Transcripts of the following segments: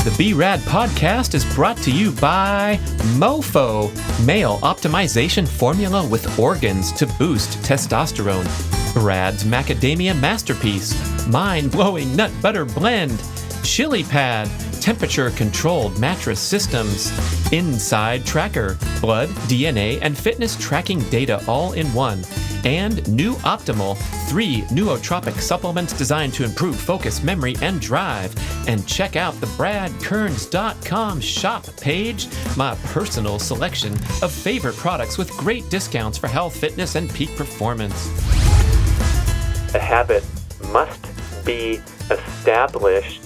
The B.rad podcast is brought to you by MoFo, male optimization formula with organs to boost testosterone. B.rad's macadamia masterpiece, mind-blowing nut butter blend. Chili Pad, temperature-controlled mattress systems. Inside Tracker, blood, DNA, and fitness tracking data all in one. And New Optimal, 3 nootropic supplements designed to improve focus, memory, and drive. And check out the bradkearns.com shop page, my personal selection of favorite products with great discounts for health, fitness, and peak performance. A habit must be established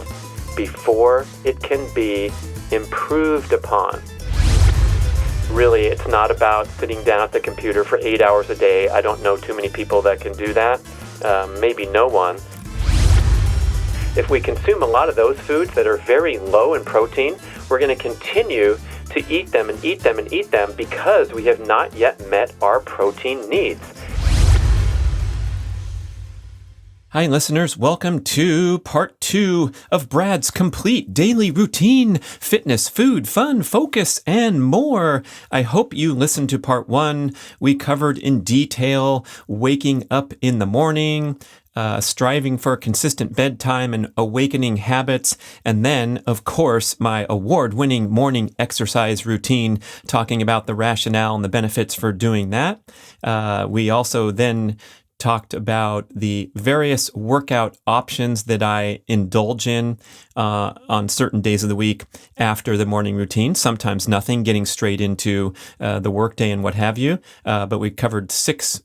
before it can be improved upon. Really, it's not about sitting down at the computer for 8 hours a day. I don't know too many people that can do that. Maybe no one. If we consume a lot of those foods that are very low in protein, we're going to continue to eat them and eat them and eat them because we have not yet met our protein needs. Hi, listeners. Welcome to part 2 of Brad's complete daily routine, fitness, food, fun, focus, and more. I hope you listened to part 1. We covered in detail waking up in the morning, striving for consistent bedtime and awakening habits, and then, of course, my award-winning morning exercise routine, talking about the rationale and the benefits for doing that. We also then talked about the various workout options that I indulge in on certain days of the week after the morning routine. Sometimes nothing, getting straight into the workday and what have you. But we covered 6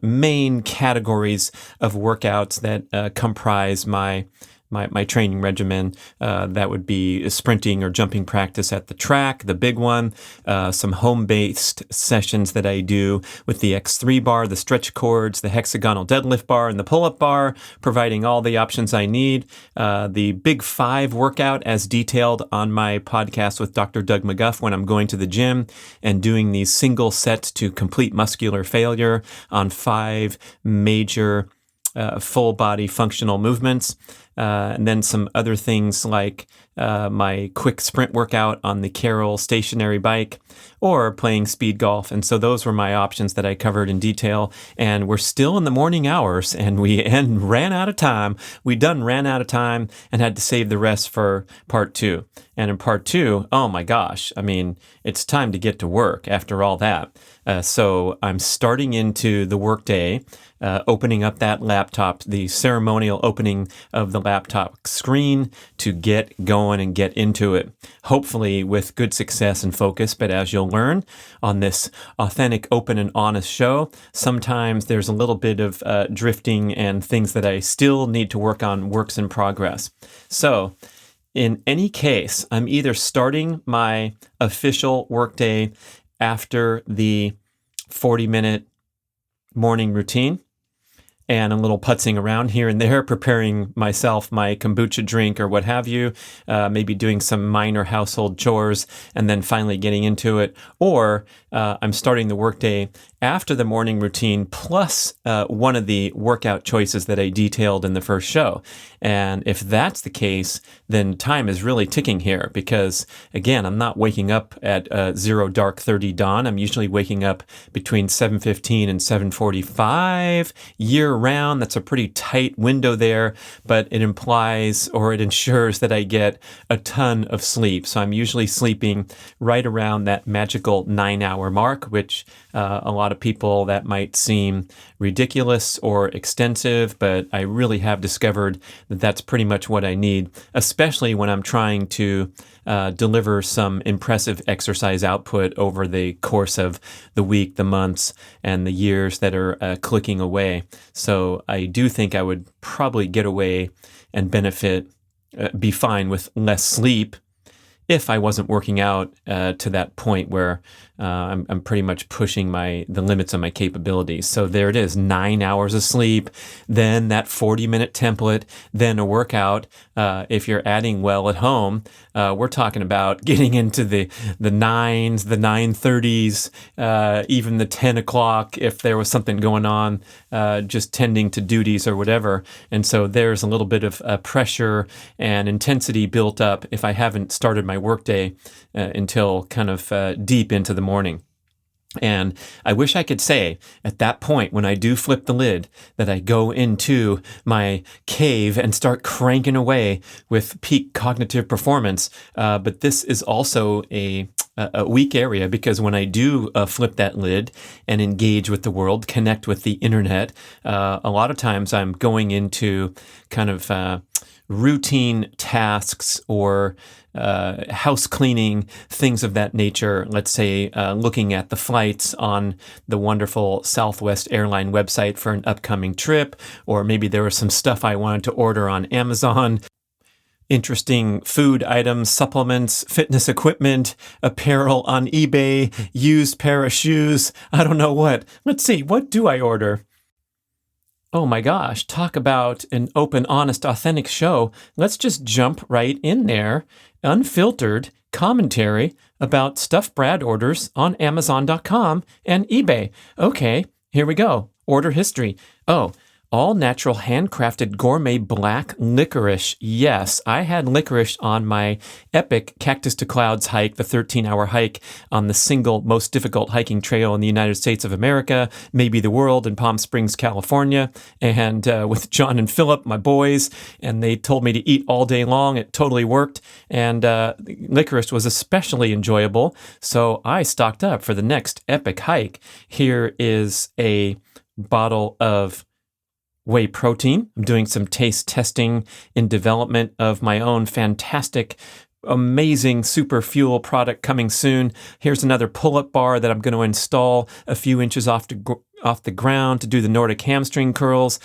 main categories of workouts that comprise my training regimen. That would be sprinting or jumping practice at the track, the big one, some home-based sessions that I do with the X3 bar, the stretch cords, the hexagonal deadlift bar, and the pull-up bar, providing all the options I need. The Big 5 workout as detailed on my podcast with Dr. Doug McGuff when I'm going to the gym and doing these single sets to complete muscular failure on 5 major full body functional movements. And then some other things like my quick sprint workout on the Carroll stationary bike or playing speed golf. And so those were my options that I covered in detail. And we're still in the morning hours and we ran out of time. We ran out of time and had to save the rest for part 2. And in part 2, oh my gosh, I mean, it's time to get to work after all that. So I'm starting into the workday, opening up that laptop, the ceremonial opening of the laptop screen to get going and get into it, hopefully with good success and focus. But as you'll learn on this authentic, open, and honest show, sometimes there's a little bit of drifting and things that I still need to work on, works in progress. So in any case, I'm either starting my official workday after the 40-minute morning routine and a little putzing around here and there, preparing myself my kombucha drink or what have you, maybe doing some minor household chores, and then finally getting into it. Or I'm starting the workday after the morning routine plus one of the workout choices that I detailed in the first show. And if that's the case, then time is really ticking here because, again, I'm not waking up at 0 dark 30 dawn. I'm usually waking up between 7:15 and 7:45 year-round. That's a pretty tight window there, but it implies or it ensures that I get a ton of sleep. So I'm usually sleeping right around that magical 9-hour mark, which a lot of people, that might seem ridiculous or extensive, but I really have discovered that that's pretty much what I need, especially when I'm trying to deliver some impressive exercise output over the course of the week, the months, and the years that are clicking away. So I do think I would probably get away and benefit, be fine with less sleep if I wasn't working out to that point where I'm pretty much pushing the limits of my capabilities. So there it is, 9 hours of sleep, then that 40-minute template, then a workout. If you're adding well at home, we're talking about getting into the 9s, the 9:30s, even the 10 o'clock if there was something going on, just tending to duties or whatever. And so there's a little bit of pressure and intensity built up if I haven't started my workday until kind of deep into the morning. And I wish I could say at that point when I do flip the lid that I go into my cave and start cranking away with peak cognitive performance. But this is also a weak area, because when I do flip that lid and engage with the world, connect with the internet, a lot of times I'm going into kind of routine tasks or house cleaning, things of that nature. Let's say looking at the flights on the wonderful Southwest airline website for an upcoming trip, or maybe there was some stuff I wanted to order on Amazon. Interesting food items, supplements, fitness equipment, apparel on eBay, used pair of shoes. I don't know what. Let's see, what do I order? Oh my gosh, talk about an open, honest, authentic show. Let's just jump right in there. Unfiltered commentary about stuff Brad orders on Amazon.com and eBay. Okay, here we go. Order history. Oh, all natural handcrafted gourmet black licorice. Yes, I had licorice on my epic Cactus to Clouds hike, the 13-hour hike on the single most difficult hiking trail in the United States of America, maybe the world, in Palm Springs, California. And with John and Philip, my boys, and they told me to eat all day long. It totally worked. And licorice was especially enjoyable. So I stocked up for the next epic hike. Here is a bottle of whey protein. I'm doing some taste testing in development of my own fantastic, amazing super fuel product coming soon. Here's another pull-up bar that I'm going to install a few inches off the ground to do the Nordic hamstring curls,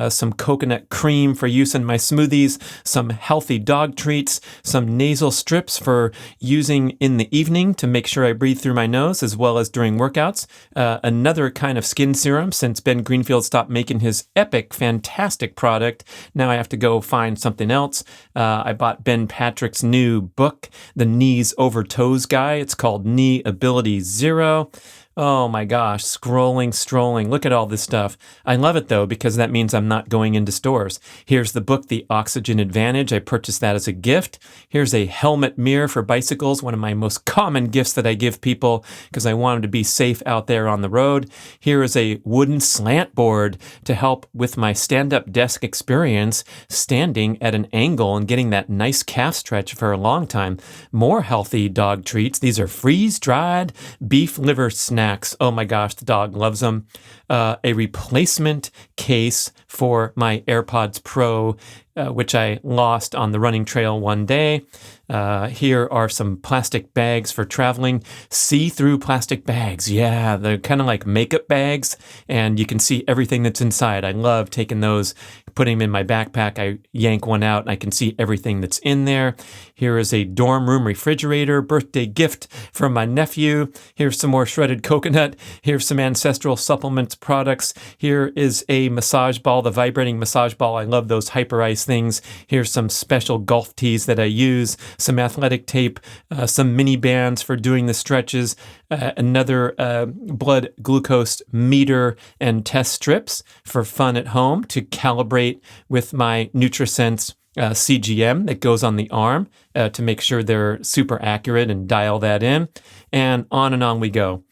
some coconut cream for use in my smoothies, some healthy dog treats, some nasal strips for using in the evening to make sure I breathe through my nose as well as during workouts, another kind of skin serum since Ben Greenfield stopped making his epic, fantastic product. Now I have to go find something else. I bought Ben Patrick's new book, The Knees Over Toes Guy. It's called Knee Ability Zero. Oh my gosh, strolling. Look at all this stuff. I love it though, because that means I'm not going into stores. Here's the book, The Oxygen Advantage. I purchased that as a gift. Here's a helmet mirror for bicycles, one of my most common gifts that I give people because I want them to be safe out there on the road. Here is a wooden slant board to help with my stand-up desk experience, standing at an angle and getting that nice calf stretch for a long time. More healthy dog treats. These are freeze-dried beef liver snacks. Oh my gosh, the dog loves them. A replacement case for my AirPods Pro, which I lost on the running trail one day. Here are some plastic bags for traveling. See-through plastic bags. Yeah, they're kind of like makeup bags, and you can see everything that's inside. I love taking those, putting them in my backpack. I yank one out, and I can see everything that's in there. Here is a dorm room refrigerator, birthday gift from my nephew. Here's some more shredded coconut. Here's some ancestral supplements products. Here is a massage ball, the vibrating massage ball. I love those hyper ice things. Here's some special golf tees that I use, some athletic tape, some mini bands for doing the stretches, another blood glucose meter and test strips for fun at home to calibrate with my NutriSense CGM that goes on the arm to make sure they're super accurate and dial that in. And on we go.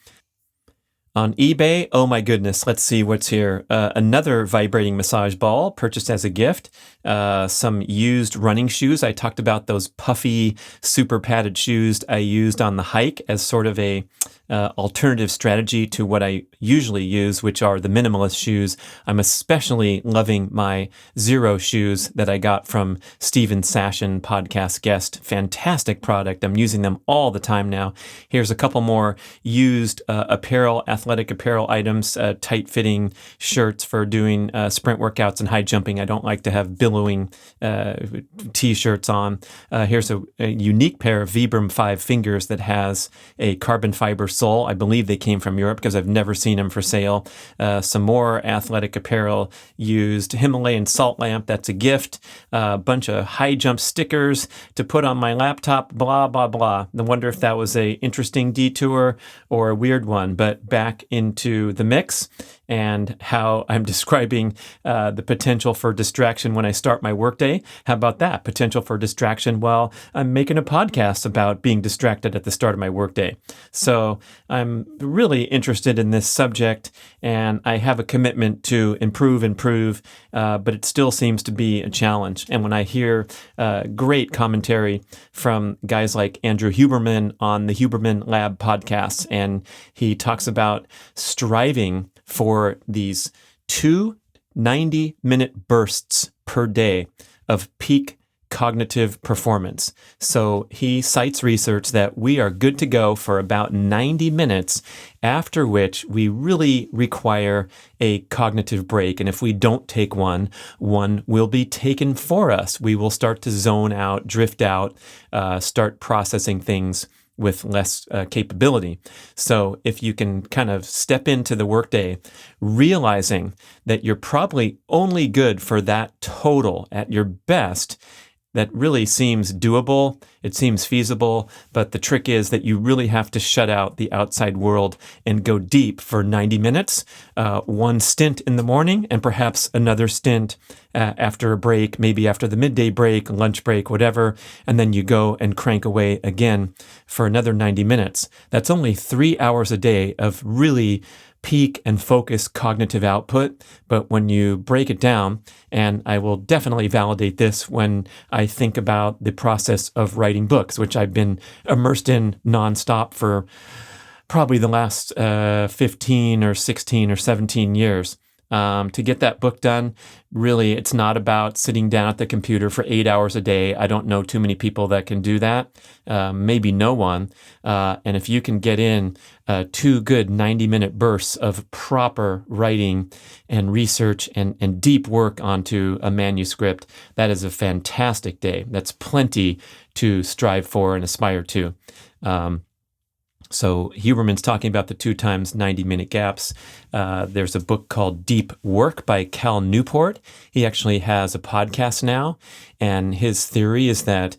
On eBay, oh my goodness, let's see what's here. Another vibrating massage ball purchased as a gift. Some used running shoes. I talked about those puffy, super padded shoes I used on the hike as sort of a alternative strategy to what I usually use, which are the minimalist shoes. I'm especially loving my Zero shoes that I got from Steven Sashin, podcast guest. Fantastic product. I'm using them all the time now. Here's a couple more used apparel, athletic apparel items, tight-fitting shirts for doing sprint workouts and high jumping. I don't like to have billowing T-shirts on. Here's a unique pair of Vibram 5 fingers that has a carbon fiber sole. I believe they came from Europe because I've never seen them for sale. Some more athletic apparel used. Himalayan salt lamp, that's a gift. A bunch of high jump stickers to put on my laptop, blah, blah, blah. I wonder if that was a interesting detour or a weird one, but back into the mix and how I'm describing the potential for distraction when I start my workday. How about that? Potential for distraction while I'm making a podcast about being distracted at the start of my workday. So I'm really interested in this subject, and I have a commitment to improve, but it still seems to be a challenge. And when I hear great commentary from guys like Andrew Huberman on the Huberman Lab podcast, and he talks about striving for these 2 90-minute bursts per day of peak cognitive performance. So he cites research that we are good to go for about 90 minutes, after which we really require a cognitive break. And if we don't take one will be taken for us. We will start to zone out, drift out, start processing things with less capability. So if you can kind of step into the workday realizing that you're probably only good for that total at your best, that really seems doable. It seems feasible, but the trick is that you really have to shut out the outside world and go deep for 90 minutes, one stint in the morning and perhaps another stint after a break, maybe after the midday break, lunch break, whatever, and then you go and crank away again for another 90 minutes. That's only 3 hours a day of really peak and focus cognitive output. But when you break it down, and I will definitely validate this when I think about the process of writing books, which I've been immersed in nonstop for probably the last 15 or 16 or 17 years. To get that book done, really, it's not about sitting down at the computer for 8 hours a day. I don't know too many people that can do that, maybe no one. And if you can get in 2 good 90-minute bursts of proper writing and research and deep work onto a manuscript, that is a fantastic day. That's plenty to strive for and aspire to. So Huberman's talking about the 2 times 90-minute gaps. There's a book called Deep Work by Cal Newport. He actually has a podcast now, and his theory is that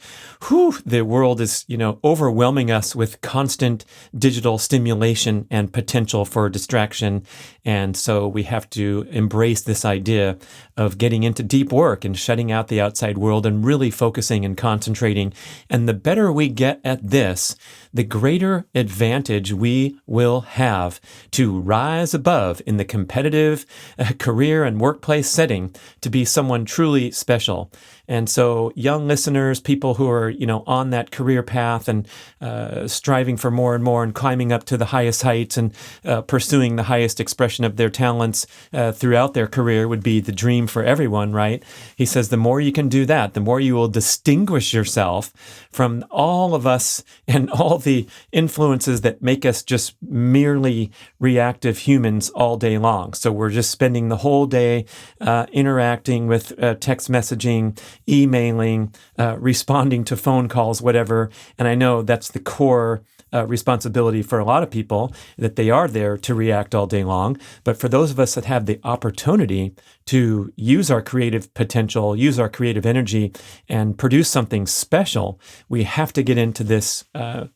the world is, overwhelming us with constant digital stimulation and potential for distraction. And so we have to embrace this idea of getting into deep work and shutting out the outside world and really focusing and concentrating. And the better we get at this, the greater advantage we will have to rise above in the competitive career and workplace setting to be someone truly special. And so young listeners, people who are, on that career path and striving for more and more and climbing up to the highest heights and pursuing the highest expression of their talents throughout their career would be the dream for everyone, right? He says the more you can do that, the more you will distinguish yourself from all of us and all the influences that make us just merely reactive humans all day long. So we're just spending the whole day interacting with text messaging, emailing, responding to phone calls, whatever. And I know that's the core responsibility for a lot of people, that they are there to react all day long. But for those of us that have the opportunity to use our creative potential, use our creative energy, and produce something special, we have to get into this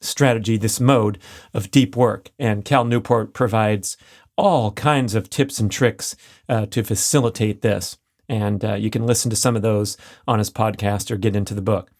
strategy, this mode of deep work. And Cal Newport provides all kinds of tips and tricks to facilitate this. And you can listen to some of those on his podcast or get into the book.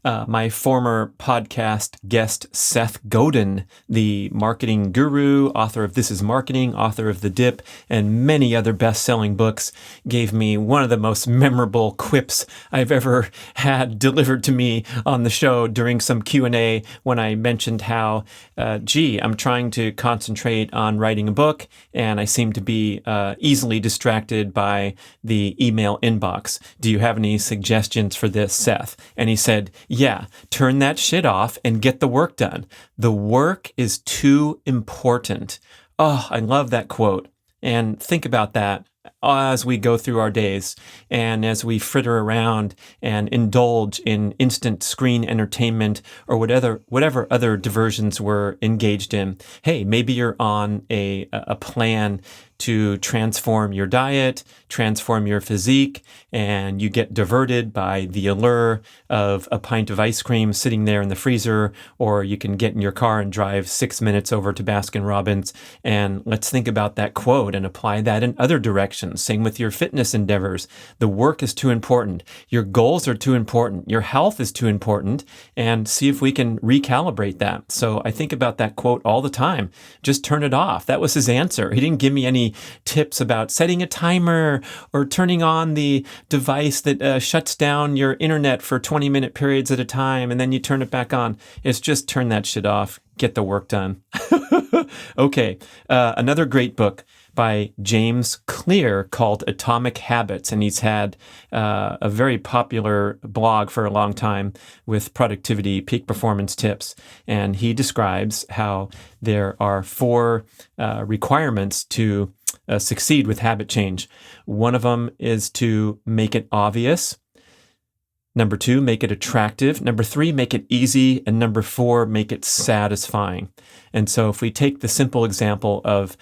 My former podcast guest, Seth Godin, the marketing guru, author of This Is Marketing, author of The Dip, and many other best-selling books, gave me one of the most memorable quips I've ever had delivered to me on the show during some Q&A when I mentioned how, I'm trying to concentrate on writing a book, and I seem to be easily distracted by the email inbox. Do you have any suggestions for this, Seth? And he said, yeah, turn that shit off and get the work done. The work is too important. Oh, I love that quote. And think about that as we go through our days and as we fritter around and indulge in instant screen entertainment or whatever other diversions we're engaged in. Hey, maybe you're on a plan to transform your diet, transform your physique, and you get diverted by the allure of a pint of ice cream sitting there in the freezer, or you can get in your car and drive 6 minutes over to Baskin-Robbins. And let's think about that quote and apply that in other directions. Same with your fitness endeavors. The work is too important. Your goals are too important. Your health is too important, and see if we can recalibrate that. So I think about that quote all the time. Just turn it off. That was his answer. He didn't give me any tips about setting a timer or turning on the device that shuts down your internet for 20-minute periods at a time and then you turn it back on. It's just turn that shit off. Get the work done. Okay, another great book by James Clear called Atomic Habits, and he's had a very popular blog for a long time with productivity, peak performance tips, and he describes how there are 4 requirements to succeed with habit change. One of them is to make it obvious. Number 2, make it attractive. Number 3, make it easy. And number 4, make it satisfying. And so if we take the simple example of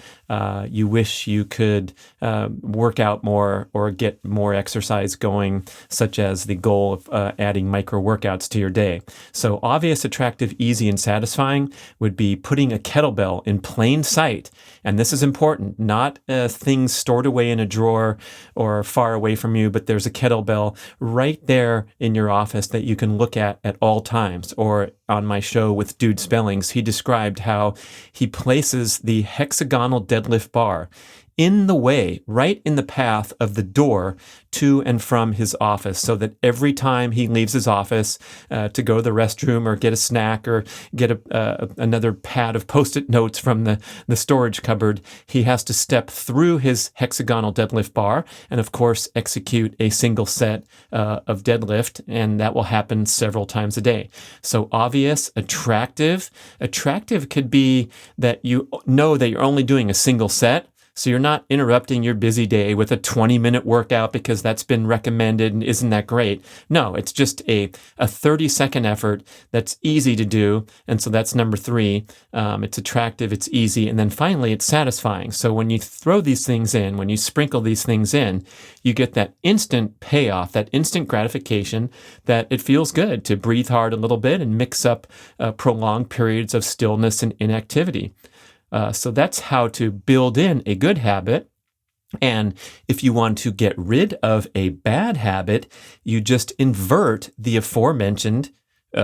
you wish you could work out more or get more exercise going, such as the goal of adding micro workouts to your day. So obvious, attractive, easy, and satisfying would be putting a kettlebell in plain sight. And this is important, not things stored away in a drawer or far away from you, but there's a kettlebell right there in your office that you can look at all times. Or on my show with Dude Spellings, he described how he places the hexagonal deadlift bar in the way, right in the path of the door to and from his office, so that every time he leaves his office to go to the restroom or get a snack or get another pad of Post-it notes from the storage cupboard, he has to step through his hexagonal deadlift bar and, of course, execute a single set of deadlift, and that will happen several times a day. So obvious, attractive. Attractive could be that you know that you're only doing a single set. So you're not interrupting your busy day with a 20-minute workout because that's been recommended and isn't that great. No, it's just a 30-second effort that's easy to do. And so that's number 3. It's attractive, it's easy, and then finally it's satisfying. So when you throw these things in, when you sprinkle these things in, you get that instant payoff, that instant gratification that it feels good to breathe hard a little bit and mix up prolonged periods of stillness and inactivity. So that's how to build in a good habit. And if you want to get rid of a bad habit, you just invert the aforementioned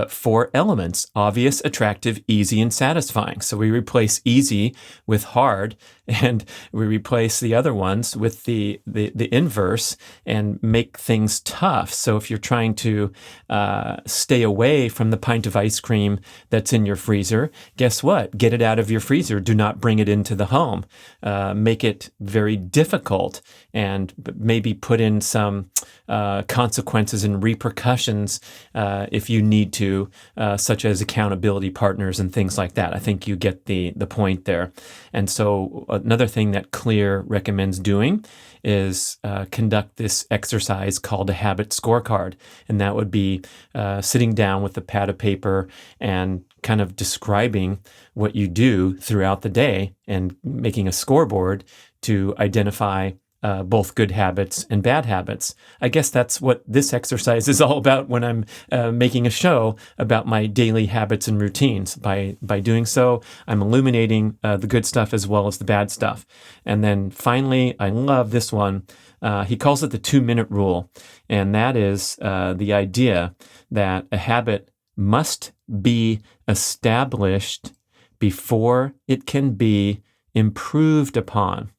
4 elements: obvious, attractive, easy, and satisfying. So we replace easy with hard, and we replace the other ones with the inverse and make things tough. So if you're trying to stay away from the pint of ice cream that's in your freezer, guess what? Get it out of your freezer. Do not bring it into the home. Make it very difficult, and maybe put in some consequences and repercussions if you need to, such as accountability partners and things like that. I think you get the point there. And so another thing that Clear recommends doing is conduct this exercise called a habit scorecard. And that would be sitting down with a pad of paper and kind of describing what you do throughout the day and making a scoreboard to identify both good habits and bad habits. I guess that's what this exercise is all about when I'm making a show about my daily habits and routines. By doing so, I'm illuminating the good stuff as well as the bad stuff. And then finally, I love this one. He calls it the 2-minute rule. And that is the idea that a habit must be established before it can be improved upon.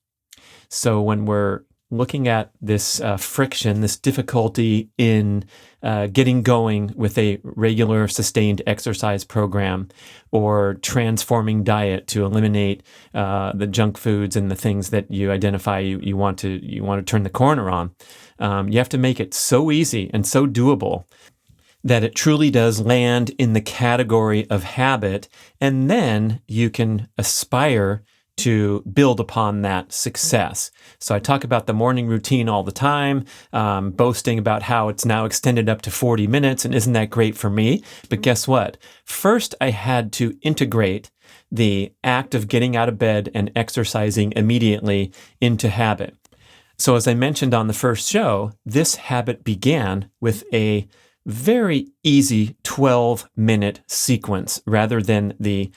So when we're looking at this friction, this difficulty in getting going with a regular sustained exercise program, or transforming diet to eliminate the junk foods and the things that you identify you want to turn the corner on, you have to make it so easy and so doable that it truly does land in the category of habit, and then you can aspire to build upon that success. So I talk about the morning routine all the time, boasting about how it's now extended up to 40 minutes, and isn't that great for me? But guess what? First, I had to integrate the act of getting out of bed and exercising immediately into habit. So as I mentioned on the first show, this habit began with a very easy 12-minute sequence rather than the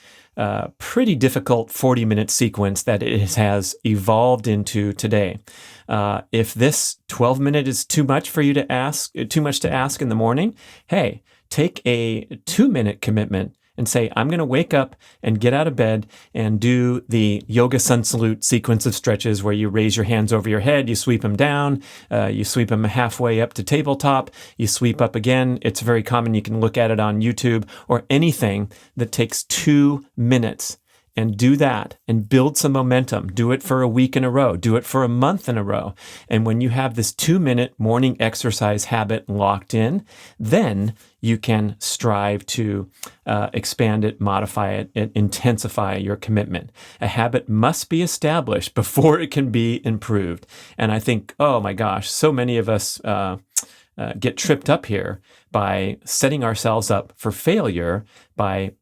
pretty difficult 40-minute sequence that it has evolved into today. If this 12-minute is too much for you to ask, too much to ask in the morning, hey, take a 2-minute commitment and say, I'm going to wake up and get out of bed and do the yoga sun salute sequence of stretches where you raise your hands over your head, you sweep them down, you sweep them halfway up to tabletop, you sweep up again. It's very common. You can look at it on YouTube or anything that takes 2 minutes. And do that and build some momentum. Do it for a week in a row. Do it for a month in a row. And when you have this 2-minute morning exercise habit locked in, then you can strive to expand it, modify it, and intensify your commitment. A habit must be established before it can be improved. And I think, oh my gosh, so many of us get tripped up here by setting ourselves up for failure by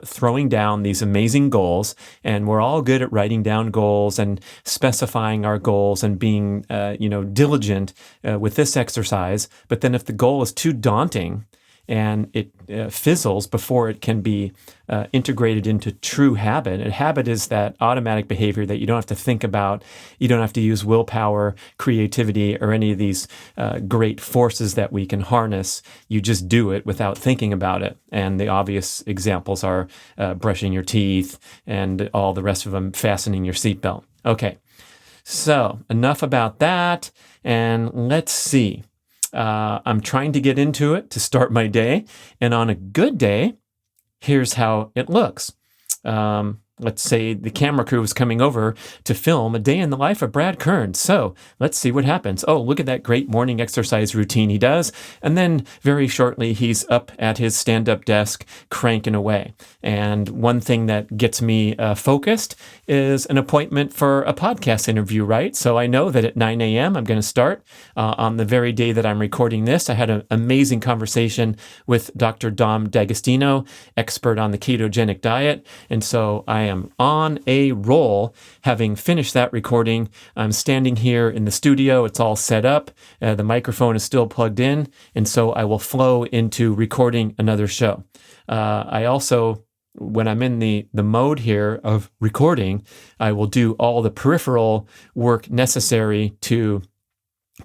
throwing down these amazing goals, and we're all good at writing down goals and specifying our goals and being, diligent with this exercise. But then if the goal is too daunting and it fizzles before it can be integrated into true habit. A habit is that automatic behavior that you don't have to think about. You don't have to use willpower, creativity, or any of these great forces that we can harness. You just do it without thinking about it. And the obvious examples are brushing your teeth and all the rest of them, fastening your seatbelt. Okay, so enough about that. And let's see. I'm trying to get into it to start my day. And on a good day, here's how it looks. Let's say the camera crew is coming over to film a day in the life of Brad Kern. So let's see what happens. Oh, look at that great morning exercise routine he does. And then very shortly, he's up at his stand-up desk cranking away. And one thing that gets me focused is an appointment for a podcast interview, right? So I know that at 9 a.m. I'm going to start on the very day that I'm recording this. I had an amazing conversation with Dr. Dom D'Agostino, expert on the ketogenic diet. And so I am on a roll. Having finished that recording, I'm standing here in the studio. It's all set up. The microphone is still plugged in. And so I will flow into recording another show. I also, when I'm in the mode here of recording, I will do all the peripheral work necessary to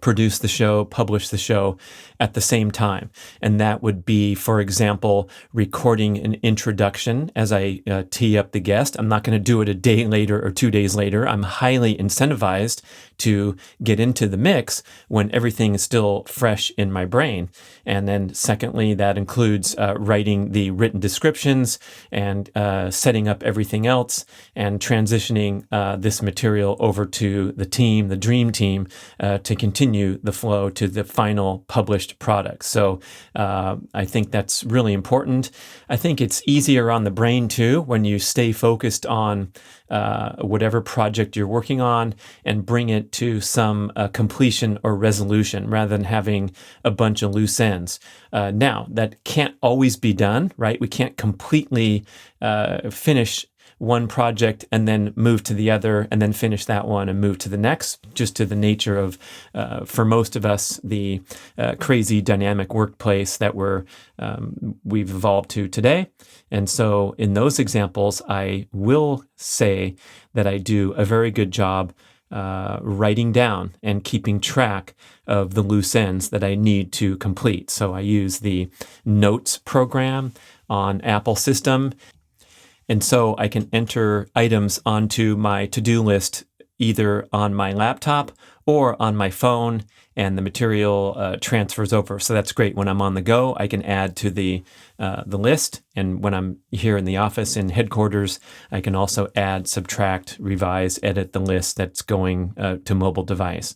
produce the show, publish the show at the same time. And that would be, for example, recording an introduction as I tee up the guest. I'm not going to do it a day later or 2 days later. I'm highly incentivized to get into the mix when everything is still fresh in my brain. And then secondly, that includes writing the written descriptions and setting up everything else and transitioning this material over to the team, the dream team, to continue the flow to the final published product. So I think that's really important. I think it's easier on the brain too when you stay focused on whatever project you're working on and bring it to some completion or resolution rather than having a bunch of loose ends. Now, that can't always be done, right? We can't completely finish one project and then move to the other and then finish that one and move to the next, just to the nature of, for most of us, the crazy dynamic workplace that we've evolved to today. And so in those examples, I will say that I do a very good job writing down and keeping track of the loose ends that I need to complete. So I use the Notes program on Apple system. And so I can enter items onto my to-do list either on my laptop or on my phone, and the material transfers over. So that's great. When I'm on the go, I can add to the list. And when I'm here in the office in headquarters, I can also add, subtract, revise, edit the list that's going to mobile device.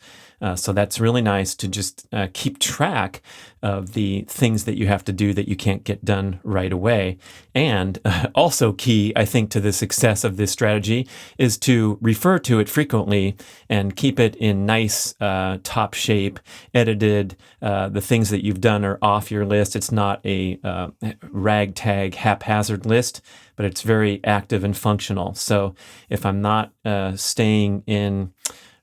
So that's really nice to just keep track of the things that you have to do that you can't get done right away. And also key, I think, to the success of this strategy is to refer to it frequently and keep it in nice top shape, edited. The things that you've done are off your list. It's not a ragtag haphazard list, but it's very active and functional. So if I'm not staying in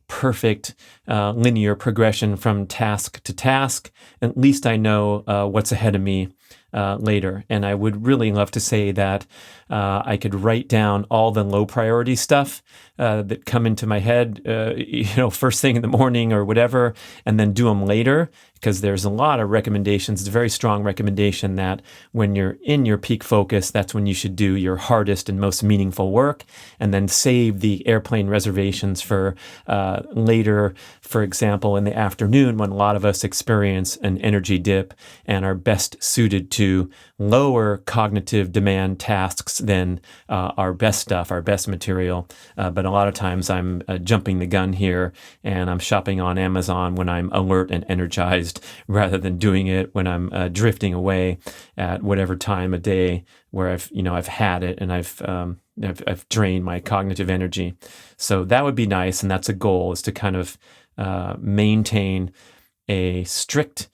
perfect linear progression from task to task, at least I know what's ahead of me later. And I would really love to say that I could write down all the low priority stuff that come into my head, first thing in the morning or whatever, and then do them later, because there's a lot of recommendations. It's a very strong recommendation that when you're in your peak focus, that's when you should do your hardest and most meaningful work, and then save the airplane reservations for later, for example, in the afternoon, when a lot of us experience an energy dip and are best suited to lower cognitive demand tasks than our best stuff, our best material. But a lot of times I'm jumping the gun here, and I'm shopping on Amazon when I'm alert and energized, rather than doing it when I'm drifting away at whatever time of day where I've had it and I've drained my cognitive energy. So that would be nice, and that's a goal, is to kind of maintain a strict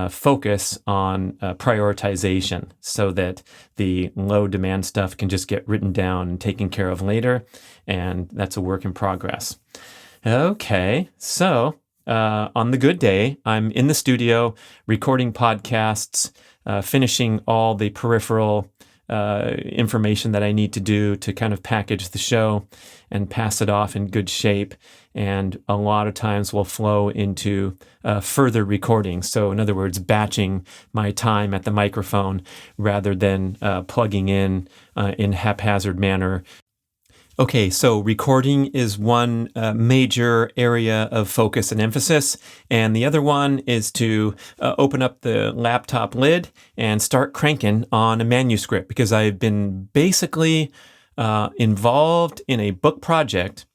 focus on prioritization, so that the low demand stuff can just get written down and taken care of later. And that's a work in progress. Okay, so on the good day, I'm in the studio recording podcasts, finishing all the peripheral information that I need to do to kind of package the show and pass it off in good shape. And a lot of times will flow into further recording. So in other words, batching my time at the microphone rather than plugging in haphazard manner. Okay, so recording is one major area of focus and emphasis, and the other one is to open up the laptop lid and start cranking on a manuscript, because I've been basically involved in a book project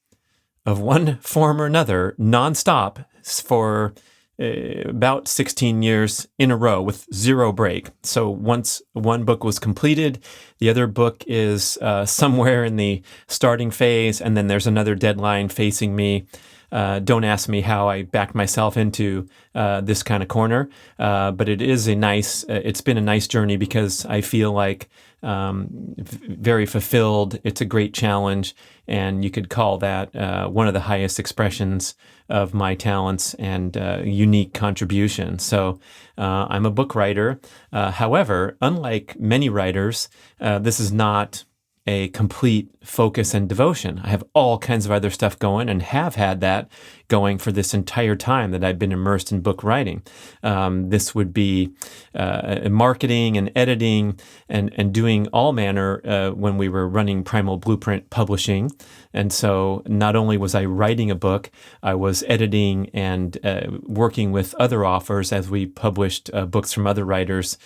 of one form or another nonstop for about 16 years in a row with zero break. So once one book was completed, the other book is somewhere in the starting phase, and then there's another deadline facing me. Don't ask me how I backed myself into this kind of corner, but it's been a nice journey, because I feel like very fulfilled. It's a great challenge, and you could call that one of the highest expressions of my talents and unique contribution. So I'm a book writer. However, unlike many writers, this is not a complete focus and devotion. I have all kinds of other stuff going, and have had that going for this entire time that I've been immersed in book writing. This would be marketing and editing and doing all manner when we were running Primal Blueprint Publishing. And so not only was I writing a book, I was editing and working with other authors as we published books from other writers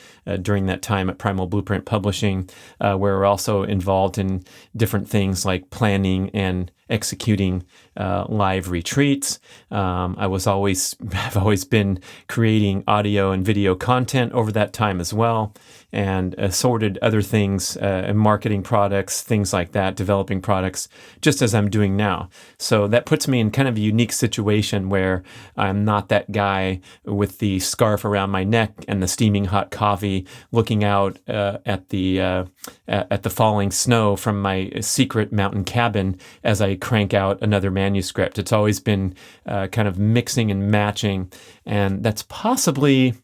during that time at Primal Blueprint Publishing, where we're also involved in different things like planning and executing live retreats. I've always been creating audio and video content over that time as well, and assorted other things, marketing products, things like that, developing products, just as I'm doing now. So that puts me in kind of a unique situation where I'm not that guy with the scarf around my neck and the steaming hot coffee, looking out at the falling snow from my secret mountain cabin as I crank out another manuscript. It's always been kind of mixing and matching, and that's possibly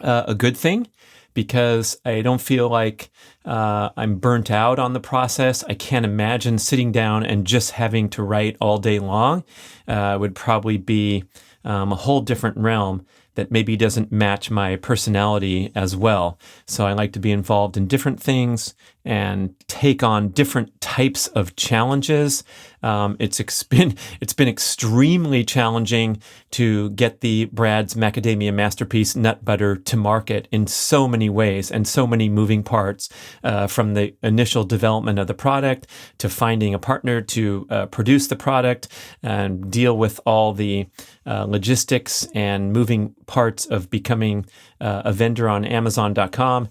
a good thing, because I don't feel like I'm burnt out on the process. I can't imagine sitting down and just having to write all day long. Would probably be a whole different realm that maybe doesn't match my personality as well. So I like to be involved in different things and take on different types of challenges. It's been extremely challenging to get the B.rad's Macadamia Masterpiece nut butter to market in so many ways and so many moving parts, from the initial development of the product to finding a partner to produce the product and deal with all the logistics and moving parts of becoming a vendor on Amazon.com,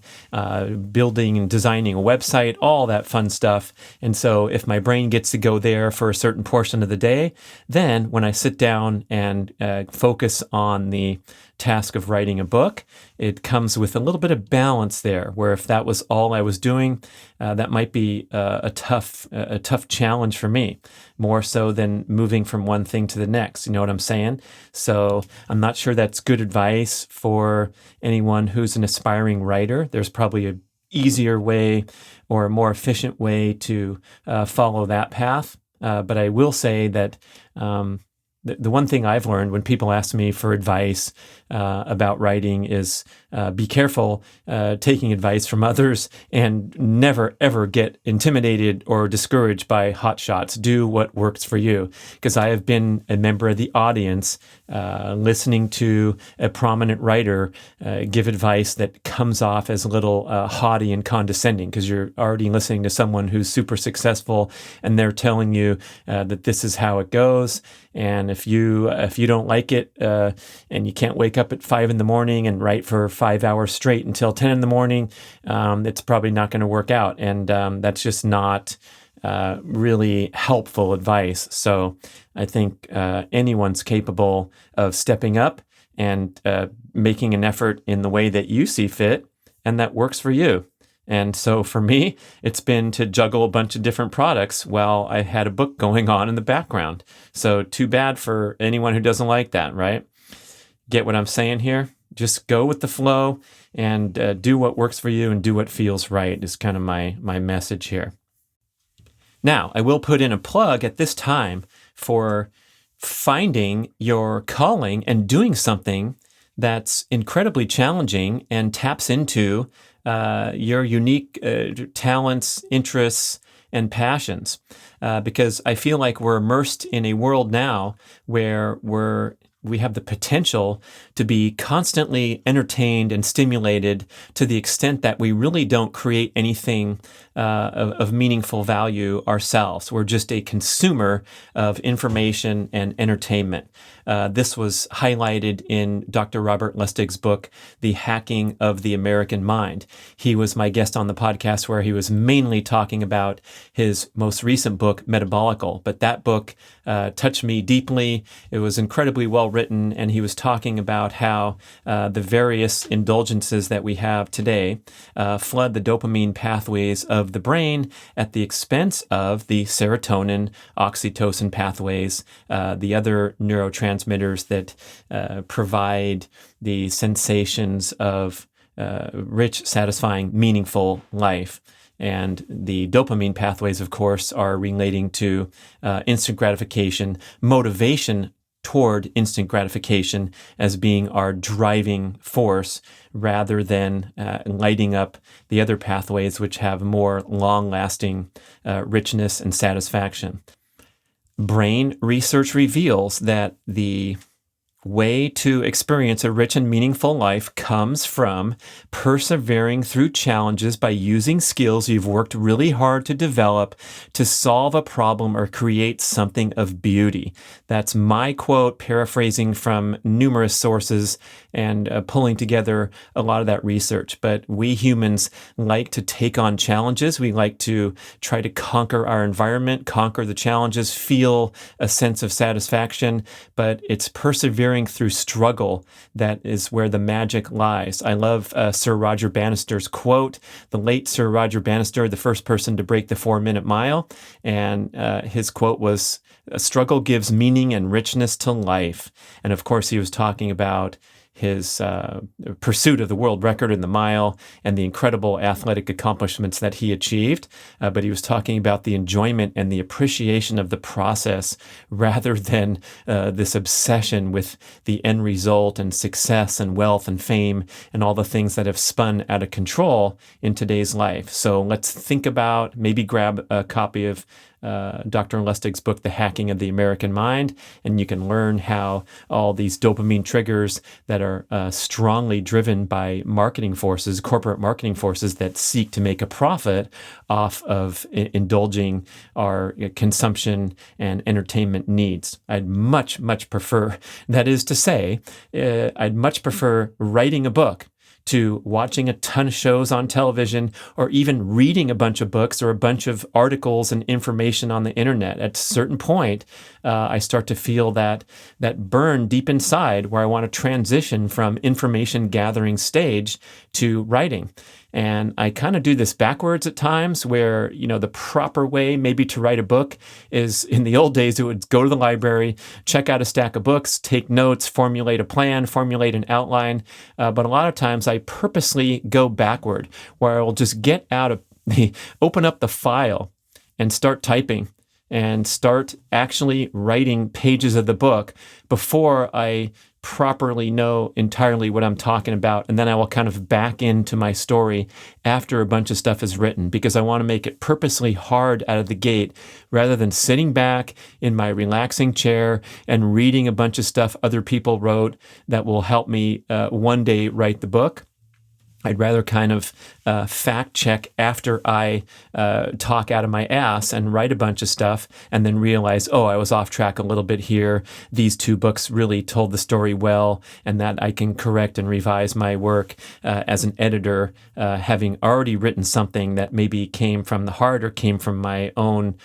building and designing a website, all that fun stuff. And so if my brain gets to go there for a certain portion of the day, then when I sit down and focus on the task of writing a book, it comes with a little bit of balance there, where if that was all I was doing, that might be a tough challenge for me, more so than moving from one thing to the next. You know what I'm saying? So I'm not sure that's good advice for anyone who's an aspiring writer. There's probably a easier way or a more efficient way to follow that path. But I will say that the one thing I've learned when people ask me for advice about writing is be careful taking advice from others and never, ever get intimidated or discouraged by hotshots. Do what works for you. Because I have been a member of the audience listening to a prominent writer give advice that comes off as a little haughty and condescending, because you're already listening to someone who's super successful and they're telling you that this is how it goes. And if you don't like it and you can't wake up at 5 a.m. and write for 5 hours straight until 10 a.m, it's probably not going to work out. And that's just not really helpful advice. So I think anyone's capable of stepping up and making an effort in the way that you see fit and that works for you. And so for me, it's been to juggle a bunch of different products while I had a book going on in the background. So too bad for anyone who doesn't like that, right? Get what I'm saying here? Just go with the flow and do what works for you and do what feels right is kind of my message here. Now, I will put in a plug at this time for finding your calling and doing something that's incredibly challenging and taps into your unique talents, interests, and passions. Because I feel like we're immersed in a world now where we have the potential to be constantly entertained and stimulated to the extent that we really don't create anything of meaningful value ourselves. We're just a consumer of information and entertainment. This was highlighted in Dr. Robert Lustig's book, The Hacking of the American Mind. He was my guest on the podcast where he was mainly talking about his most recent book, Metabolical. But that book touched me deeply. It was incredibly well written, and he was talking about how the various indulgences that we have today flood the dopamine pathways of the brain at the expense of the serotonin, oxytocin pathways, the other neurotransmitters that provide the sensations of rich, satisfying, meaningful life. And the dopamine pathways, of course, are relating to instant gratification, motivation toward instant gratification as being our driving force, rather than lighting up the other pathways which have more long-lasting richness and satisfaction. Brain research reveals that the way to experience a rich and meaningful life comes from persevering through challenges by using skills you've worked really hard to develop to solve a problem or create something of beauty. That's my quote, paraphrasing from numerous sources and pulling together a lot of that research. But we humans like to take on challenges. We like to try to conquer our environment, conquer the challenges, feel a sense of satisfaction, but it's persevering through struggle that is where the magic lies. I love Sir Roger Bannister's quote, the late Sir Roger Bannister, the first person to break the 4-minute mile. And his quote was, "A struggle gives meaning and richness to life." And of course, he was talking about his pursuit of the world record in the mile and the incredible athletic accomplishments that he achieved. But he was talking about the enjoyment and the appreciation of the process rather than this obsession with the end result and success and wealth and fame and all the things that have spun out of control in today's life. So let's think about, maybe grab a copy of Dr. Lustig's book, The Hacking of the American Mind, and you can learn how all these dopamine triggers that are strongly driven by marketing forces, corporate marketing forces that seek to make a profit off of indulging our consumption and entertainment needs. I'd much, much prefer, that is to say, I'd much prefer writing a book to watching a ton of shows on television or even reading a bunch of books or a bunch of articles and information on the internet. At a certain point, I start to feel that burn deep inside where I want to transition from information gathering stage to writing. And I kind of do this backwards at times where, the proper way maybe to write a book is, in the old days, it would go to the library, check out a stack of books, take notes, formulate a plan, formulate an outline. But a lot of times I purposely go backward where I will just open up the file and start typing and start actually writing pages of the book before I properly know entirely what I'm talking about. And then I will kind of back into my story after a bunch of stuff is written, because I want to make it purposely hard out of the gate rather than sitting back in my relaxing chair and reading a bunch of stuff other people wrote that will help me one day write the book. I'd rather kind of fact check after I talk out of my ass and write a bunch of stuff and then realize, I was off track a little bit here. These two books really told the story well, and that I can correct and revise my work as an editor, having already written something that maybe came from the heart or came from my own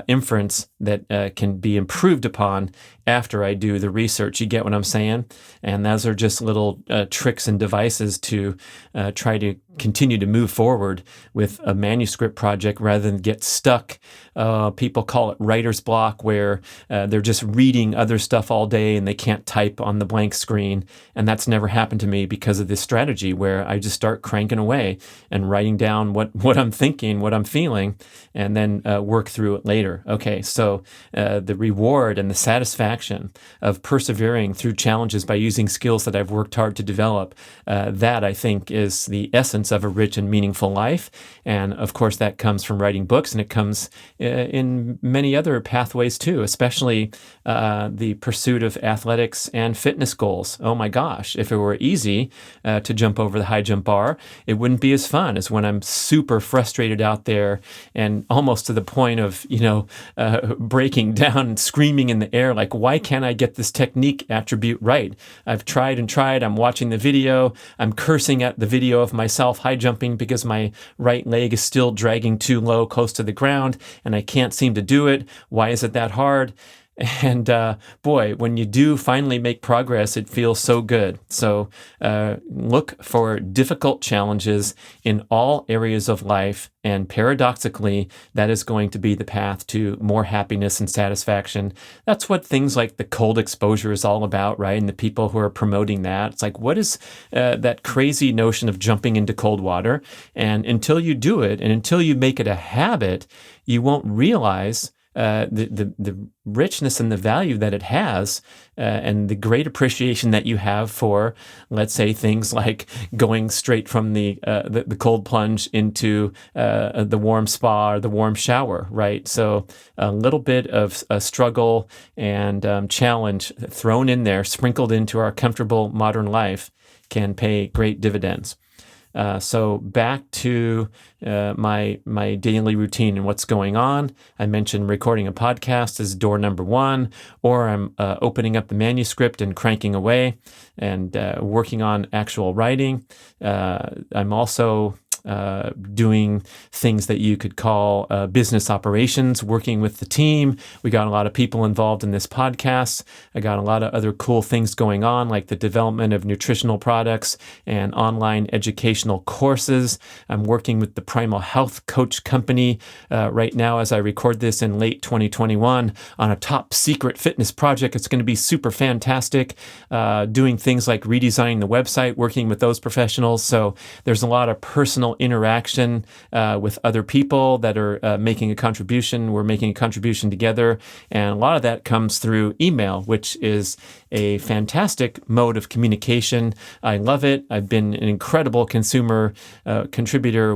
inference that can be improved upon after I do the research. You get what I'm saying? And those are just little tricks and devices to try to continue to move forward with a manuscript project rather than get stuck. People call it writer's block, where they're just reading other stuff all day and they can't type on the blank screen. And that's never happened to me because of this strategy where I just start cranking away and writing down what I'm thinking, what I'm feeling, and then work through it later. Okay, so the reward and the satisfaction of persevering through challenges by using skills that I've worked hard to develop, that I think is the essence of a rich and meaningful life. And of course, that comes from writing books, and it comes in many other pathways too, especially the pursuit of athletics and fitness goals. Oh my gosh, if it were easy to jump over the high jump bar, it wouldn't be as fun as when I'm super frustrated out there and almost to the point of, breaking down and screaming in the air, like, why can't I get this technique attribute right? I've tried and tried. I'm watching the video. I'm cursing at the video of myself high jumping because my right leg is still dragging too low close to the ground and I can't seem to do it. Why is it that hard? And boy, when you do finally make progress, it feels so good. So look for difficult challenges in all areas of life. And paradoxically, that is going to be the path to more happiness and satisfaction. That's what things like the cold exposure is all about, right? And the people who are promoting that. It's like, what is that crazy notion of jumping into cold water? And until you do it, and until you make it a habit, you won't realize the richness and the value that it has, and the great appreciation that you have for, let's say, things like going straight from the cold plunge into the warm spa or the warm shower, right? So a little bit of a struggle and challenge thrown in there, sprinkled into our comfortable modern life, can pay great dividends. So back to my daily routine and what's going on. I mentioned recording a podcast is door number one, or I'm opening up the manuscript and cranking away and working on actual writing. I'm also doing things that you could call business operations, working with the team. We got a lot of people involved in this podcast. I got a lot of other cool things going on, like the development of nutritional products and online educational courses. I'm working with the Primal Health Coach Company right now as I record this in late 2021 on a top secret fitness project. It's going to be super fantastic, doing things like redesigning the website, working with those professionals. So there's a lot of personal interaction with other people that are making a contribution. We're making a contribution together. And a lot of that comes through email, which is a fantastic mode of communication. I love it. I've been an incredible contributor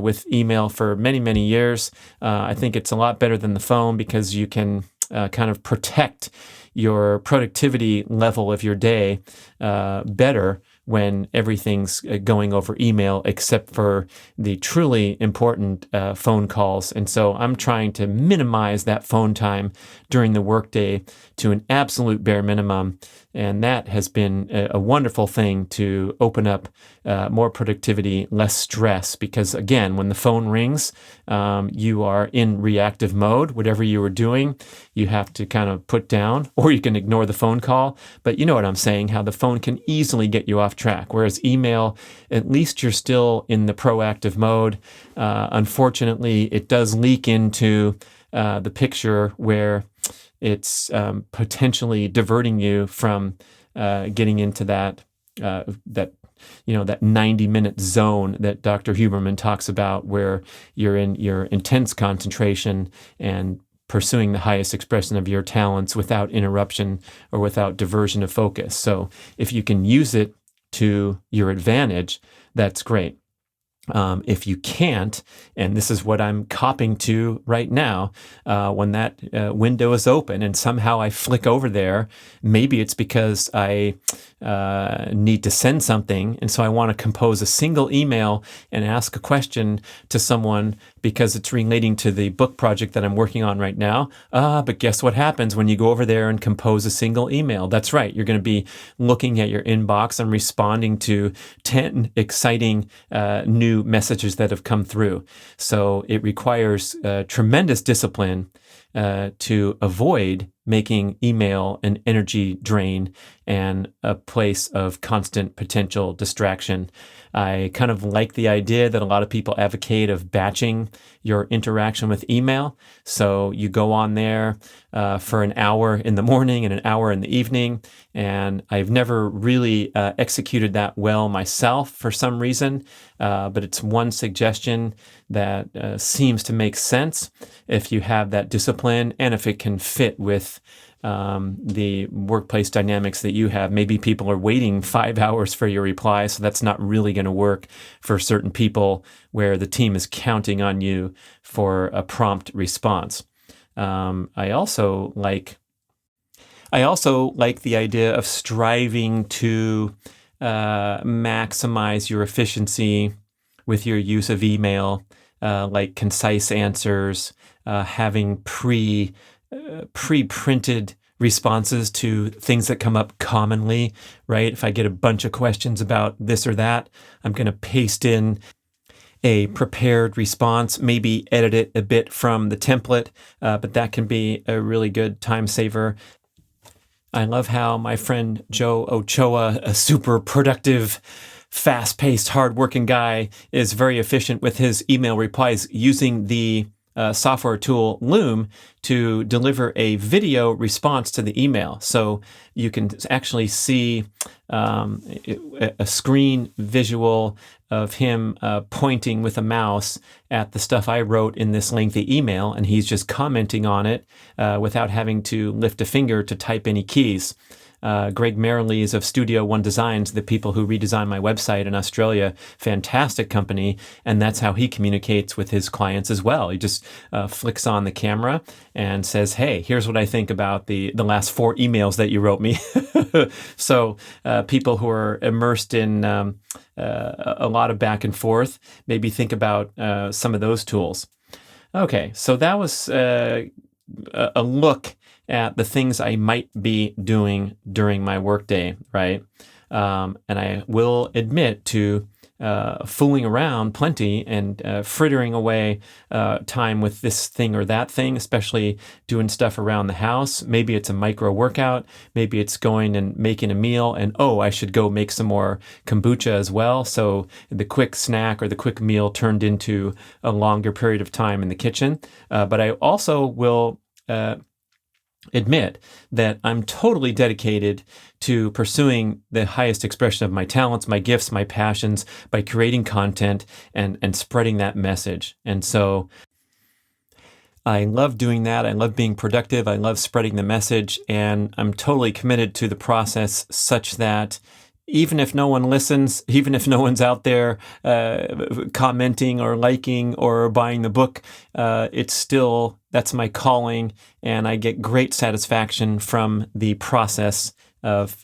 with email for many, many years. I think it's a lot better than the phone because you can kind of protect your productivity level of your day better when everything's going over email, except for the truly important phone calls. And so I'm trying to minimize that phone time during the workday to an absolute bare minimum. And that has been a wonderful thing to open up more productivity, less stress. Because again, when the phone rings, you are in reactive mode. Whatever you were doing, you have to kind of put down, or you can ignore the phone call. But you know what I'm saying, how the phone can easily get you off track. Whereas email, at least you're still in the proactive mode. Unfortunately, it does leak into the picture where it's potentially diverting you from getting into that 90-minute zone that Dr. Huberman talks about, where you're in your intense concentration and pursuing the highest expression of your talents without interruption or without diversion of focus. So if you can use it to your advantage, that's great. If you can't, and this is what I'm copping to right now, when that window is open and somehow I flick over there, maybe it's because I need to send something, and so I want to compose a single email and ask a question to someone because it's relating to the book project that I'm working on right now. But guess what happens when you go over there and compose a single email? That's right. You're going to be looking at your inbox and responding to 10 exciting new messages that have come through. So it requires tremendous discipline to avoid making email an energy drain and a place of constant potential distraction. I kind of like the idea that a lot of people advocate of batching your interaction with email. So you go on there for an hour in the morning and an hour in the evening. And I've never really executed that well myself for some reason. But it's one suggestion that seems to make sense if you have that discipline and if it can fit with the workplace dynamics that you have. Maybe people are waiting 5 hours for your reply, so that's not really going to work for certain people where the team is counting on you for a prompt response. I also like the idea of striving to maximize your efficiency with your use of email, like concise answers, having pre-printed responses to things that come up commonly, right? If I get a bunch of questions about this or that, I'm going to paste in a prepared response, maybe edit it a bit from the template, but that can be a really good time saver. I love how my friend Joe Ochoa, a super productive, fast-paced, hard-working guy, is very efficient with his email replies using the software tool Loom to deliver a video response to the email. So you can actually see a screen visual of him pointing with a mouse at the stuff I wrote in this lengthy email, and he's just commenting on it without having to lift a finger to type any keys. Greg Merrilees of Studio One Designs, the people who redesigned my website in Australia, fantastic company, and that's how he communicates with his clients as well. He just flicks on the camera and says, "Hey, here's what I think about the last 4 emails that you wrote me." So people who are immersed in a lot of back and forth, maybe think about some of those tools. Okay, so that was a look at the things I might be doing during my workday, right? And I will admit to fooling around plenty and frittering away time with this thing or that thing, especially doing stuff around the house. Maybe it's a micro workout. Maybe it's going and making a meal and, I should go make some more kombucha as well. So the quick snack or the quick meal turned into a longer period of time in the kitchen. But I also will admit that I'm totally dedicated to pursuing the highest expression of my talents, my gifts, my passions by creating content and spreading that message. And so I love doing that. I love being productive. I love spreading the message. And I'm totally committed to the process such that even if no one listens, even if no one's out there commenting or liking or buying the book, it's still, that's my calling, and I get great satisfaction from the process of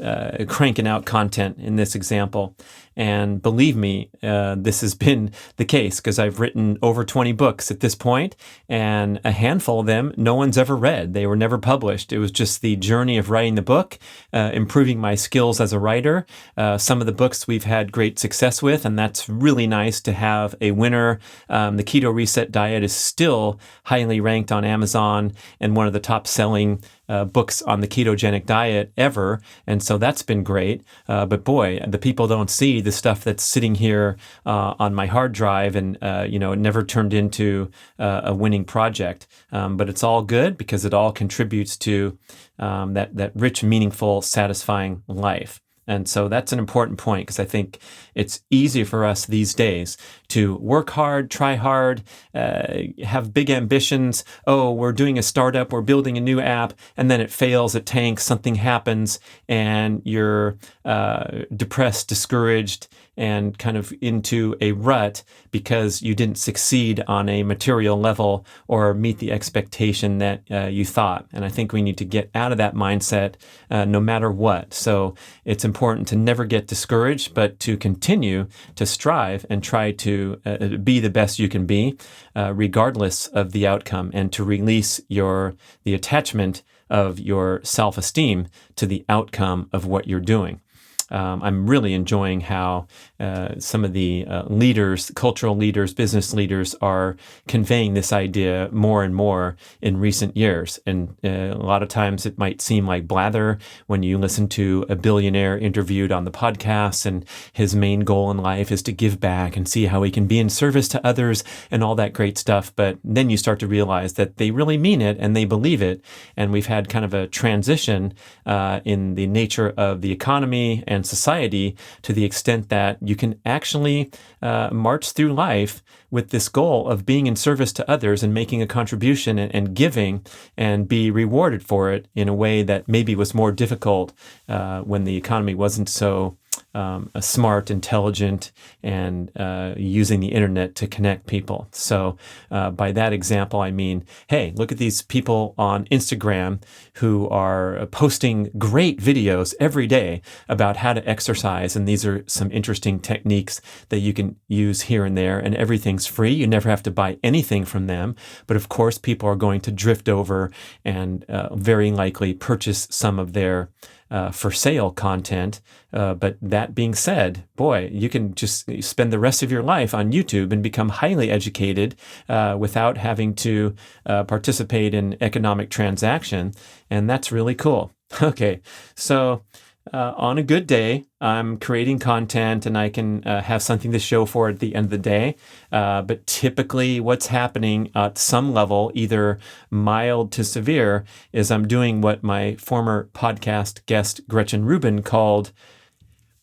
cranking out content in this example. And believe me, this has been the case because I've written over 20 books at this point, and a handful of them no one's ever read. They were never published. It was just the journey of writing the book, improving my skills as a writer. Some of the books we've had great success with, and that's really nice to have a winner. The Keto Reset Diet is still highly ranked on Amazon and one of the top selling books on the ketogenic diet ever. And so that's been great. But boy, the people don't see the stuff that's sitting here on my hard drive and, it never turned into a winning project. But it's all good because it all contributes to that rich, meaningful, satisfying life. And so that's an important point because I think it's easy for us these days to work hard, try hard, have big ambitions. Oh, we're doing a startup, we're building a new app, and then it fails, it tanks, something happens, and you're depressed, discouraged, and kind of into a rut because you didn't succeed on a material level or meet the expectation that you thought. And I think we need to get out of that mindset no matter what. So it's important to never get discouraged, but to continue to strive and try to be the best you can be, regardless of the outcome, and to release the attachment of your self-esteem to the outcome of what you're doing. I'm really enjoying how some of the leaders, cultural leaders, business leaders are conveying this idea more and more in recent years. And a lot of times it might seem like blather when you listen to a billionaire interviewed on the podcast and his main goal in life is to give back and see how he can be in service to others and all that great stuff. But then you start to realize that they really mean it and they believe it. And we've had kind of a transition in the nature of the economy and society to the extent that you can actually march through life with this goal of being in service to others and making a contribution and giving and be rewarded for it in a way that maybe was more difficult when the economy wasn't so smart, intelligent, and using the internet to connect people. So by that example, I mean, hey, look at these people on Instagram who are posting great videos every day about how to exercise. And these are some interesting techniques that you can use here and there. And everything's free. You never have to buy anything from them. But of course, people are going to drift over and very likely purchase some of their for sale content. But that being said, boy, you can just spend the rest of your life on YouTube and become highly educated without having to participate in economic transaction. And that's really cool. Okay, so on a good day, I'm creating content and I can have something to show for it at the end of the day. But typically what's happening at some level, either mild to severe, is I'm doing what my former podcast guest Gretchen Rubin called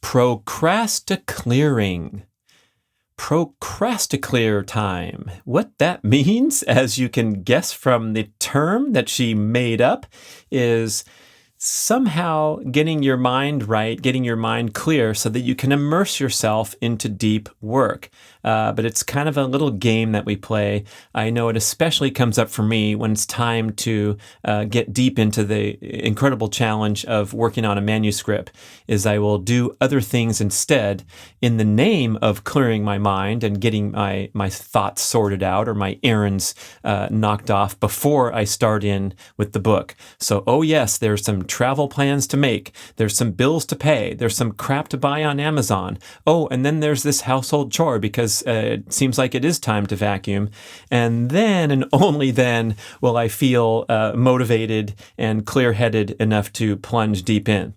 procrasticlearing. Procrasticlear time. What that means, as you can guess from the term that she made up, is somehow getting your mind right, getting your mind clear so that you can immerse yourself into deep work. but it's kind of a little game that we play. I know it especially comes up for me when it's time to get deep into the incredible challenge of working on a manuscript, is I will do other things instead in the name of clearing my mind and getting my thoughts sorted out or my errands knocked off before I start in with the book. So, oh yes, there's some travel plans to make. There's some bills to pay. There's some crap to buy on Amazon. Oh, and then there's this household chore because it seems like it is time to vacuum. And then and only then will I feel motivated and clear-headed enough to plunge deep in.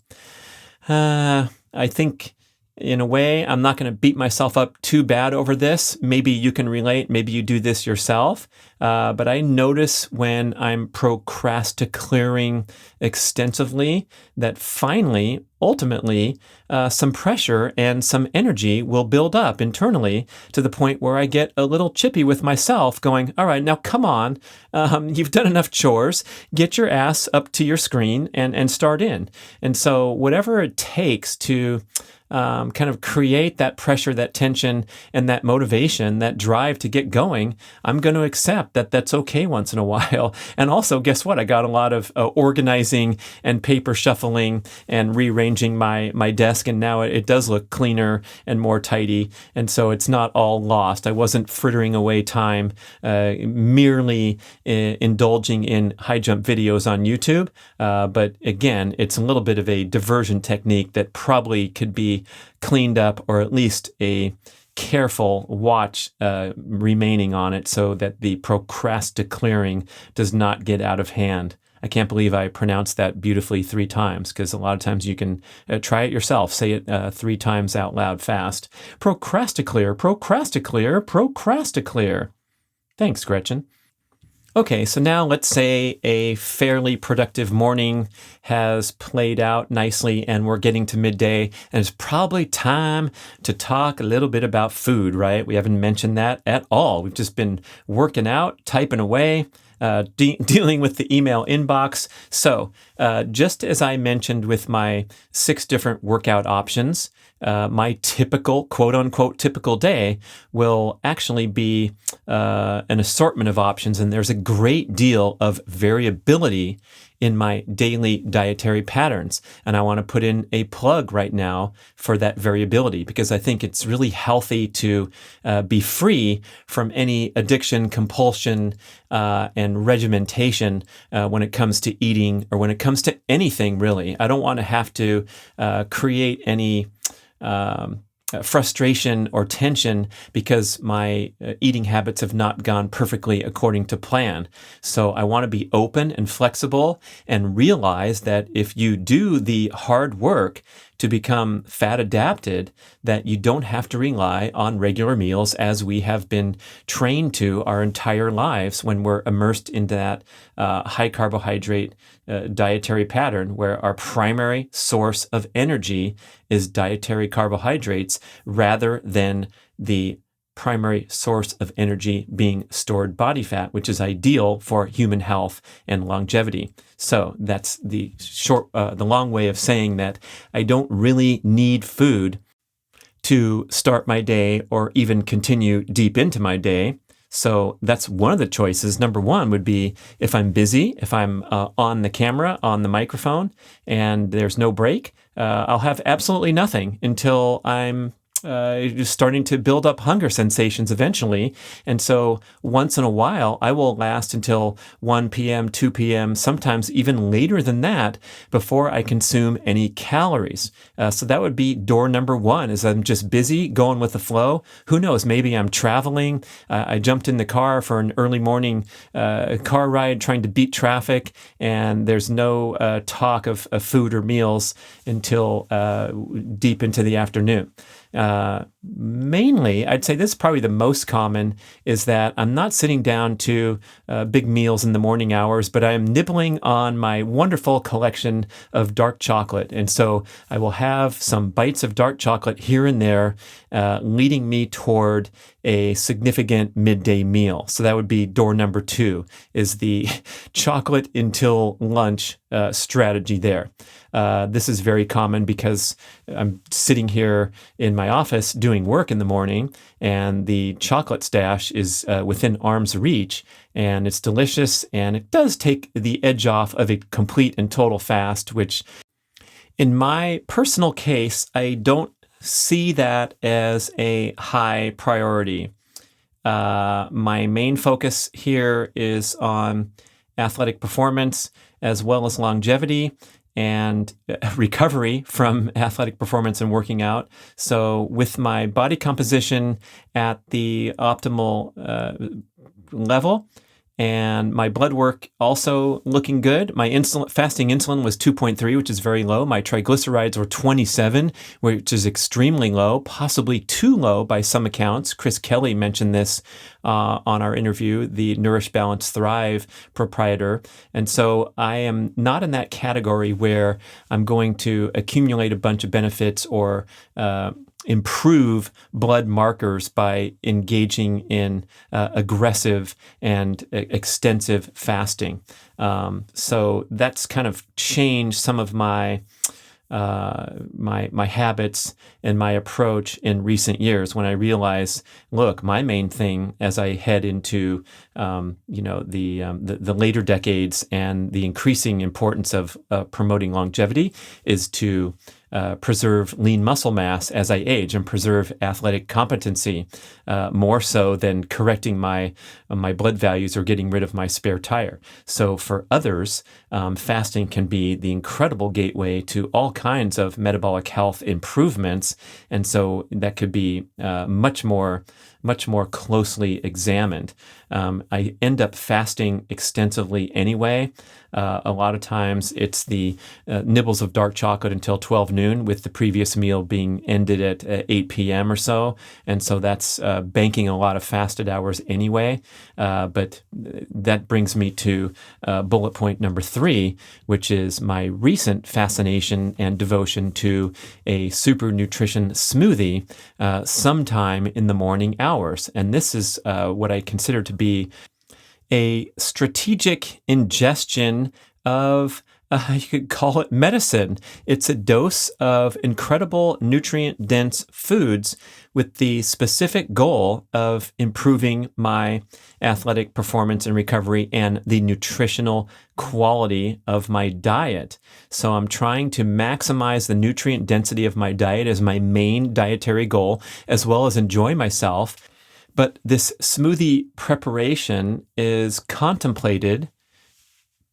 I think in a way, I'm not going to beat myself up too bad over this. Maybe you can relate. Maybe you do this yourself. But I notice when I'm procrastinating extensively that finally, ultimately, some pressure and some energy will build up internally to the point where I get a little chippy with myself going, all right, now come on. You've done enough chores. Get your ass up to your screen and start in. And so whatever it takes to kind of create that pressure, that tension, and that motivation, that drive to get going, I'm going to accept that that's okay once in a while. And also, guess what? I got a lot of organizing and paper shuffling and rearranging my desk, and now it does look cleaner and more tidy. And so it's not all lost. I wasn't frittering away time merely indulging in high jump videos on YouTube. But again, it's a little bit of a diversion technique that probably could be cleaned up, or at least a careful watch remaining on it so that the procrastinating does not get out of hand. I can't believe I pronounced that beautifully 3 times, because a lot of times you can try it yourself. Say it 3 times out loud fast. Procrastinating. Thanks, Gretchen. Okay, so now let's say a fairly productive morning has played out nicely and we're getting to midday, and it's probably time to talk a little bit about food, right? We haven't mentioned that at all. We've just been working out, typing away, dealing with the email inbox. So just as I mentioned with my 6 different workout options, my typical, quote unquote, typical day will actually be an assortment of options. And there's a great deal of variability in my daily dietary patterns. And I want to put in a plug right now for that variability, because I think it's really healthy to be free from any addiction, compulsion, and regimentation when it comes to eating, or when it comes to anything, really. I don't want to have to create any frustration or tension because my eating habits have not gone perfectly according to plan. So I want to be open and flexible and realize that if you do the hard work to become fat adapted, that you don't have to rely on regular meals as we have been trained to our entire lives when we're immersed into that high carbohydrate dietary pattern, where our primary source of energy is dietary carbohydrates rather than the primary source of energy being stored body fat, which is ideal for human health and longevity. So that's the long way of saying that I don't really need food to start my day or even continue deep into my day. So that's one of the choices. Number one would be if I'm busy, if I'm on the camera, on the microphone, and there's no break, I'll have absolutely nothing until I'm just starting to build up hunger sensations eventually. And so once in a while, I will last until 1 p.m., 2 p.m., sometimes even later than that before I consume any calories. So that would be door number 1, is I'm just busy going with the flow. Who knows? Maybe I'm traveling. I jumped in the car for an early morning car ride trying to beat traffic, and there's no talk of food or meals until deep into the afternoon. Mainly, I'd say this is probably the most common, is that I'm not sitting down to big meals in the morning hours, but I am nibbling on my wonderful collection of dark chocolate. And so I will have some bites of dark chocolate here and there, leading me toward a significant midday meal. So that would be door number 2, is the chocolate until lunch strategy there. This is very common because I'm sitting here in my office doing work in the morning, and the chocolate stash is within arm's reach, and it's delicious, and it does take the edge off of a complete and total fast, which in my personal case, I don't see that as a high priority. My main focus here is on athletic performance as well as longevity and recovery from athletic performance and working out. So with my body composition at the optimal level, and my blood work also looking good. My fasting insulin was 2.3, which is very low. My triglycerides were 27, which is extremely low, possibly too low by some accounts. Chris Kelly mentioned this on our interview, the Nourish, Balance, Thrive proprietor. And so I am not in that category where I'm going to accumulate a bunch of benefits or improve blood markers by engaging in aggressive and extensive fasting. So that's kind of changed some of my habits and my approach in recent years when I realized, look, my main thing as I head into the later decades and the increasing importance of promoting longevity is to preserve lean muscle mass as I age and preserve athletic competency more so than correcting my blood values or getting rid of my spare tire. So for others, fasting can be the incredible gateway to all kinds of metabolic health improvements, and so that could be much more closely examined. I end up fasting extensively anyway. A lot of times it's the nibbles of dark chocolate until 12 noon, with the previous meal being ended at 8 p.m. or so. And so that's banking a lot of fasted hours anyway. But that brings me to bullet point number 3, which is my recent fascination and devotion to a super nutrition smoothie sometime in the morning hours. And this is what I consider to be a strategic ingestion of, you could call it medicine. It's a dose of incredible nutrient-dense foods with the specific goal of improving my athletic performance and recovery and the nutritional quality of my diet. So I'm trying to maximize the nutrient density of my diet as my main dietary goal, as well as enjoy myself. But this smoothie preparation is contemplated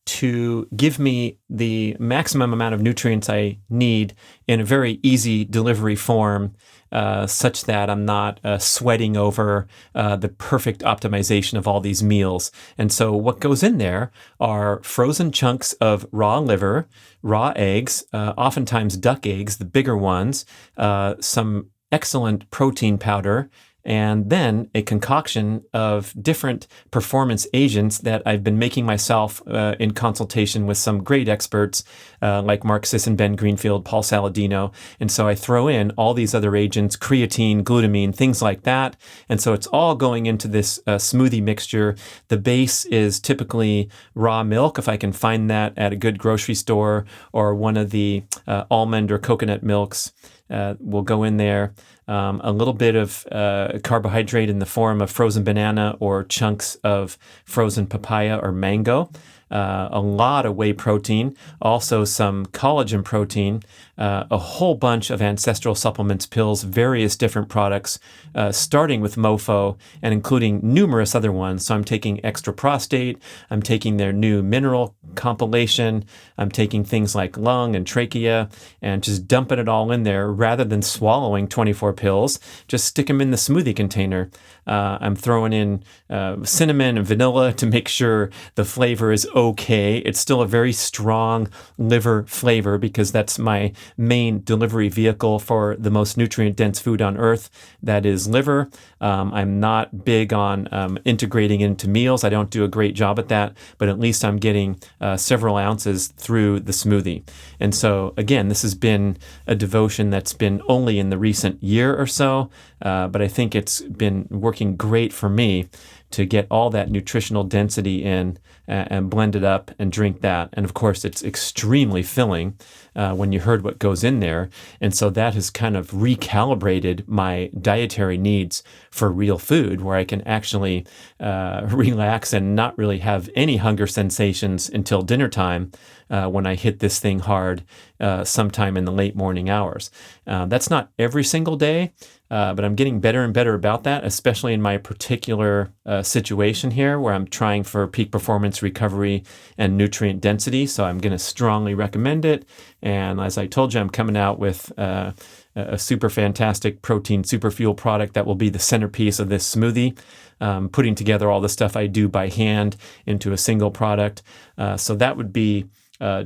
to give me the maximum amount of nutrients I need in a very easy delivery form, such that I'm not sweating over the perfect optimization of all these meals. And so what goes in there are frozen chunks of raw liver, raw eggs, oftentimes duck eggs, the bigger ones, some excellent protein powder, and then a concoction of different performance agents that I've been making myself in consultation with some great experts like Mark Sisson, Ben Greenfield, Paul Saladino. And so I throw in all these other agents, creatine, glutamine, things like that. And so it's all going into this smoothie mixture. The base is typically raw milk, if I can find that at a good grocery store, or one of the almond or coconut milks. Will go in there. A little bit of carbohydrate in the form of frozen banana or chunks of frozen papaya or mango. A lot of whey protein, also some collagen protein, a whole bunch of ancestral supplements, pills, various different products, starting with MoFo and including numerous other ones. So I'm taking Extra Prostate, I'm taking their new mineral compilation, I'm taking things like lung and trachea, and just dumping it all in there rather than swallowing 24 pills. Just stick them in the smoothie container. I'm throwing in cinnamon and vanilla to make sure the flavor is okay. It's still a very strong liver flavor because that's my main delivery vehicle for the most nutrient-dense food on earth, that is liver. I'm not big on integrating into meals. I don't do a great job at that, but at least I'm getting several ounces through the smoothie. And so, again, this has been a devotion that's been only in the recent year or so, but I think it's been working great for me to get all that nutritional density in and blend it up and drink that. And of course, it's extremely filling when you heard what goes in there. And so that has kind of recalibrated my dietary needs for real food, where I can actually relax and not really have any hunger sensations until dinner time when I hit this thing hard sometime in the late morning hours. That's not every single day, but I'm getting better and better about that, especially in my particular situation here where I'm trying for peak performance recovery and nutrient density. So I'm going to strongly recommend it. And as I told you, I'm coming out with a super fantastic protein super fuel product that will be the centerpiece of this smoothie. Putting together all the stuff I do by hand into a single product. So that would be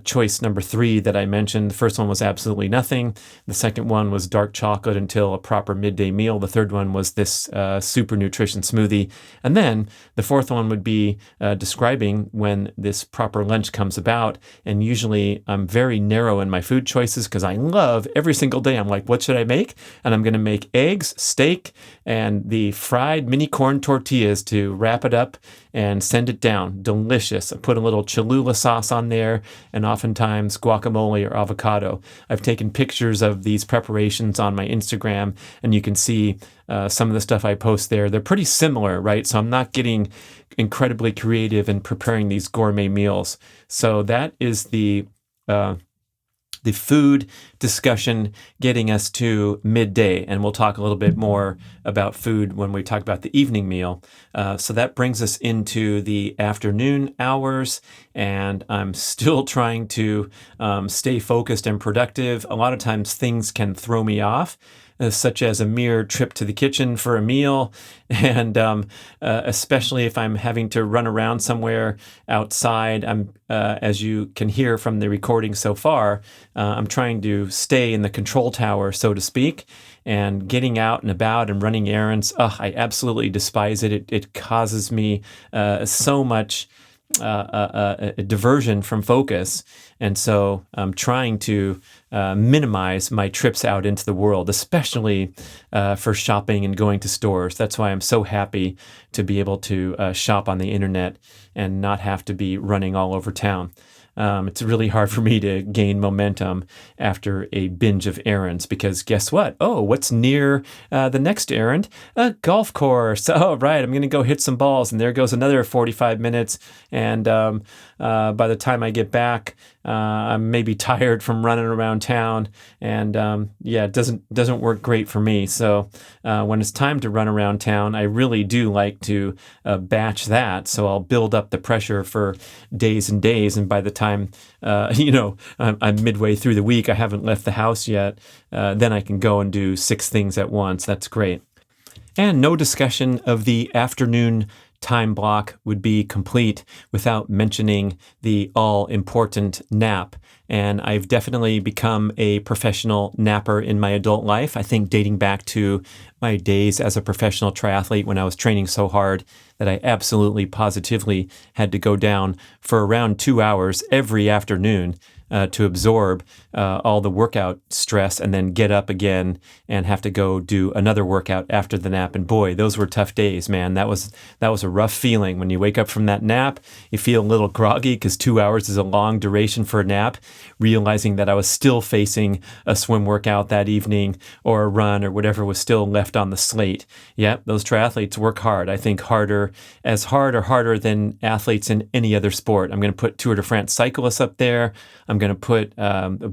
choice number 3 that I mentioned. The first one was absolutely nothing. The second one was dark chocolate until a proper midday meal. The third one was this super nutrition smoothie. And then the fourth one would be describing when this proper lunch comes about. And usually I'm very narrow in my food choices because I love every single day. I'm like, what should I make? And I'm going to make eggs, steak, and the fried mini corn tortillas to wrap it up and send it down. Delicious. I put a little Cholula sauce on there and oftentimes guacamole or avocado. I've taken pictures of these preparations on my Instagram, and you can see some of the stuff I post there. They're pretty similar, right? So I'm not getting incredibly creative in preparing these gourmet meals. So that is the food discussion getting us to midday. And we'll talk a little bit more about food when we talk about the evening meal. So that brings us into the afternoon hours. And I'm still trying to stay focused and productive. A lot of times things can throw me off, such as a mere trip to the kitchen for a meal. And especially if I'm having to run around somewhere outside, as you can hear from the recording so far, I'm trying to stay in the control tower, so to speak, and getting out and about and running errands. I absolutely despise it. It causes me so much a diversion from focus. And so I'm trying to minimize my trips out into the world, especially for shopping and going to stores. That's why I'm so happy to be able to shop on the internet and not have to be running all over town. It's really hard for me to gain momentum after a binge of errands because guess what? Oh, what's near the next errand? A golf course. Oh, right. I'm going to go hit some balls. And there goes another 45 minutes. And by the time I get back, I'm maybe tired from running around town. And it doesn't work great for me. So when it's time to run around town, I really do like to batch that. So I'll build up the pressure for days and days. And by the time I'm midway through the week, I haven't left the house yet, then I can go and do 6 things at once. That's great. And no discussion of the afternoon time block would be complete without mentioning the all-important nap. And I've definitely become a professional napper in my adult life. I think dating back to my days as a professional triathlete when I was training so hard that I absolutely positively had to go down for around 2 hours every afternoon to absorb all the workout stress and then get up again and have to go do another workout after the nap. And boy, those were tough days, man. That was a rough feeling. When you wake up from that nap, you feel a little groggy because 2 hours is a long duration for a nap, realizing that I was still facing a swim workout that evening or a run or whatever was still left on the slate. Yep, those triathletes work hard. I think as hard or harder than athletes in any other sport. I'm going to put Tour de France cyclists up there. I'm going to put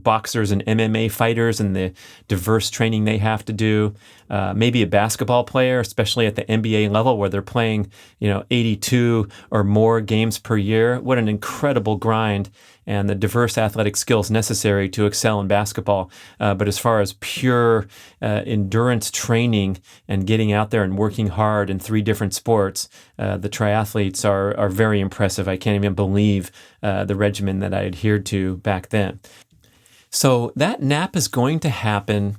boxers and MMA fighters and the diverse training they have to do. Maybe a basketball player, especially at the NBA level where they're playing, 82 or more games per year. What an incredible grind and the diverse athletic skills necessary to excel in basketball. But as far as pure endurance training and getting out there and working hard in 3 different sports, the triathletes are very impressive. I can't even believe the regimen that I adhered to back then. So that nap is going to happen,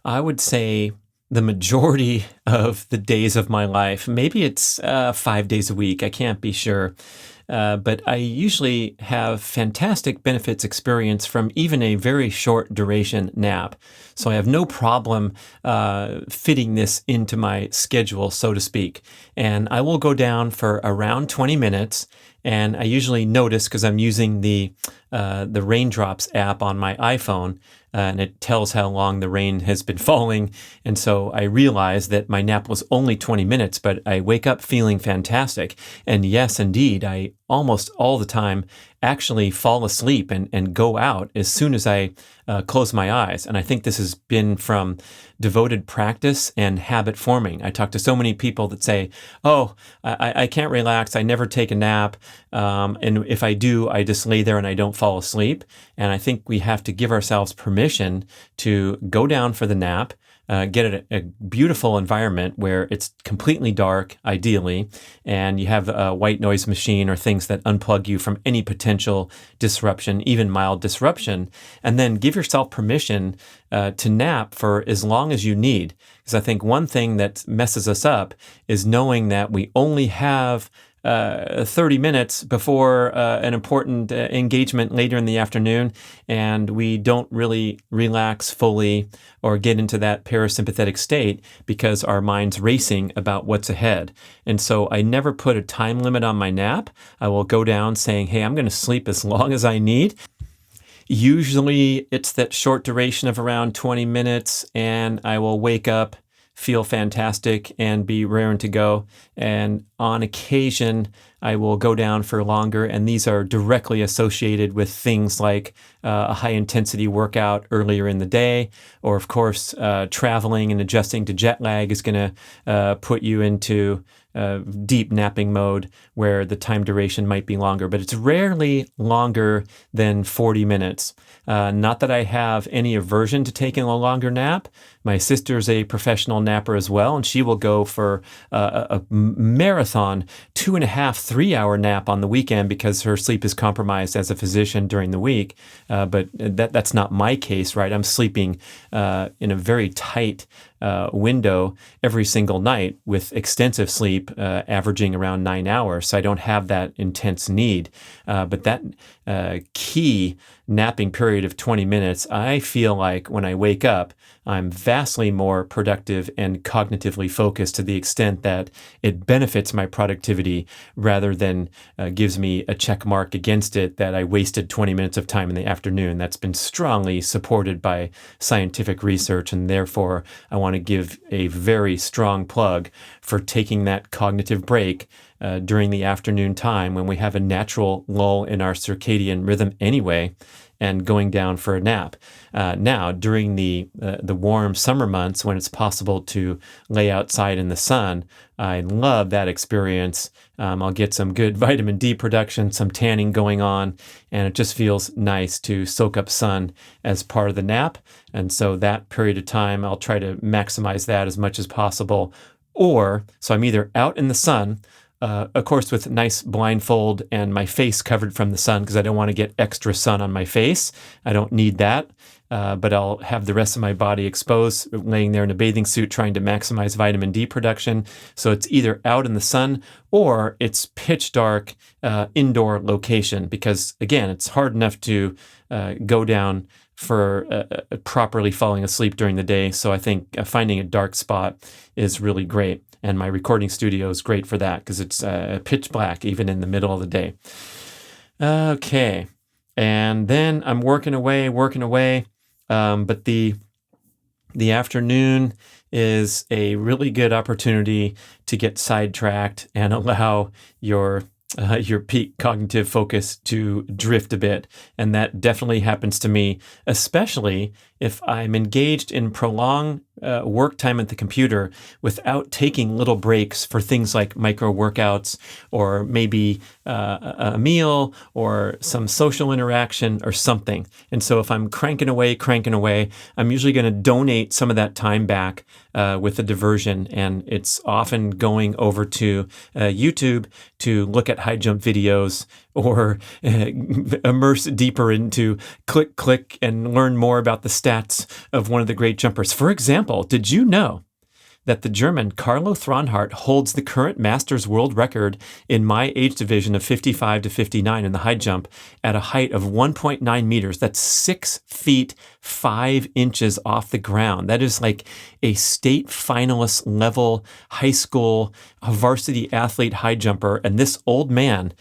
I would say, the majority of the days of my life. Maybe it's 5 days a week. I can't be sure. but I usually have fantastic benefits experience from even a very short duration nap. So I have no problem fitting this into my schedule, so to speak. And I will go down for around 20 minutes. And I usually notice, because I'm using the Raindrops app on my iPhone, and it tells how long the rain has been falling. And so I realize that my nap was only 20 minutes, but I wake up feeling fantastic. And yes, indeed, I almost all the time actually fall asleep and go out as soon as I close my eyes. And I think this has been from devoted practice and habit forming. I talk to so many people that say, oh, I can't relax. I never take a nap. And if I do, I just lay there and I don't fall asleep. And I think we have to give ourselves permission to go down for the nap, get a beautiful environment where it's completely dark, ideally, and you have a white noise machine or things that unplug you from any potential disruption, even mild disruption, and then give yourself permission to nap for as long as you need. Because I think one thing that messes us up is knowing that we only have 30 minutes before an important engagement later in the afternoon, and we don't really relax fully or get into that parasympathetic state because our mind's racing about what's ahead. And so I never put a time limit on my nap. I will go down saying, hey, I'm going to sleep as long as I need. Usually it's that short duration of around 20 minutes, and I will wake up, feel fantastic, and be raring to go. And on occasion, I will go down for longer, and these are directly associated with things like a high-intensity workout earlier in the day, or of course, traveling and adjusting to jet lag is going to put you into deep napping mode where the time duration might be longer, but it's rarely longer than 40 minutes. Not that I have any aversion to taking a longer nap. My sister's a professional napper as well, and she will go for a marathon 2.5, 3-hour nap on the weekend because her sleep is compromised as a physician during the week. But that's not my case, right? I'm sleeping in a very tight window every single night with extensive sleep averaging around 9 hours. So I don't have that intense need. But that key napping period of 20 minutes, I feel like when I wake up, I'm vastly more productive and cognitively focused to the extent that it benefits my productivity rather than gives me a check mark against it that I wasted 20 minutes of time in the afternoon. That's been strongly supported by scientific research, and therefore I want to give a very strong plug for taking that cognitive break during the afternoon time when we have a natural lull in our circadian rhythm anyway, and going down for a nap. Now, during the warm summer months when it's possible to lay outside in the sun, I love that experience. I'll get some good vitamin D production, some tanning going on, and it just feels nice to soak up sun as part of the nap. And so that period of time, I'll try to maximize that as much as possible. So I'm either out in the sun, of course, with nice blindfold and my face covered from the sun because I don't want to get extra sun on my face. I don't need that, but I'll have the rest of my body exposed, laying there in a bathing suit trying to maximize vitamin D production. So it's either out in the sun or it's pitch dark indoor location because, again, it's hard enough to go down for properly falling asleep during the day. So I think finding a dark spot is really great. And my recording studio is great for that because it's pitch black even in the middle of the day. Okay. And then I'm working away. But the afternoon is a really good opportunity to get sidetracked and allow your peak cognitive focus to drift a bit. And that definitely happens to me, especially if I'm engaged in prolonged work time at the computer without taking little breaks for things like micro workouts or maybe a meal or some social interaction or something. And so if I'm cranking away, I'm usually going to donate some of that time back with a diversion. And it's often going over to YouTube to look at high jump videos or immerse deeper into click and learn more about the stats of one of the great jumpers. For example, did you know that the German Carlo Thronhardt holds the current Masters world record in my age division of 55 to 59 in the high jump at a height of 1.9 meters. That's 6 feet 5 inches off the ground. That is like a state finalist level high school varsity athlete high jumper. And this old man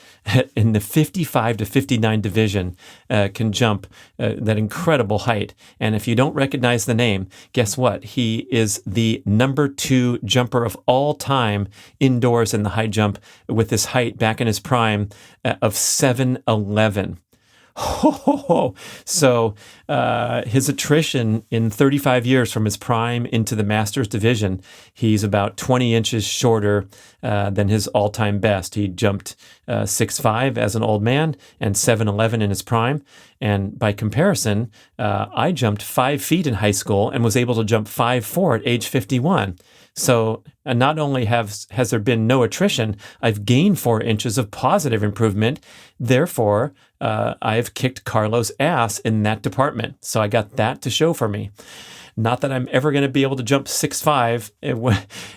in the 55 to 59 division can jump that incredible height. And if you don't recognize the name, guess what? He is the number 2 jumper of all time indoors in the high jump with this height back in his prime of 7'11". So his attrition in 35 years from his prime into the Masters division, he's about 20 inches shorter than his all-time best. He jumped 6'5" as an old man and 7'11" in his prime. And by comparison, I jumped 5 feet in high school and was able to jump 5'4" at age 51. So not only has there been no attrition, I've gained 4 inches of positive improvement. Therefore, I've kicked Carlo's ass in that department. So I got that to show for me. Not that I'm ever going to be able to jump 6'5"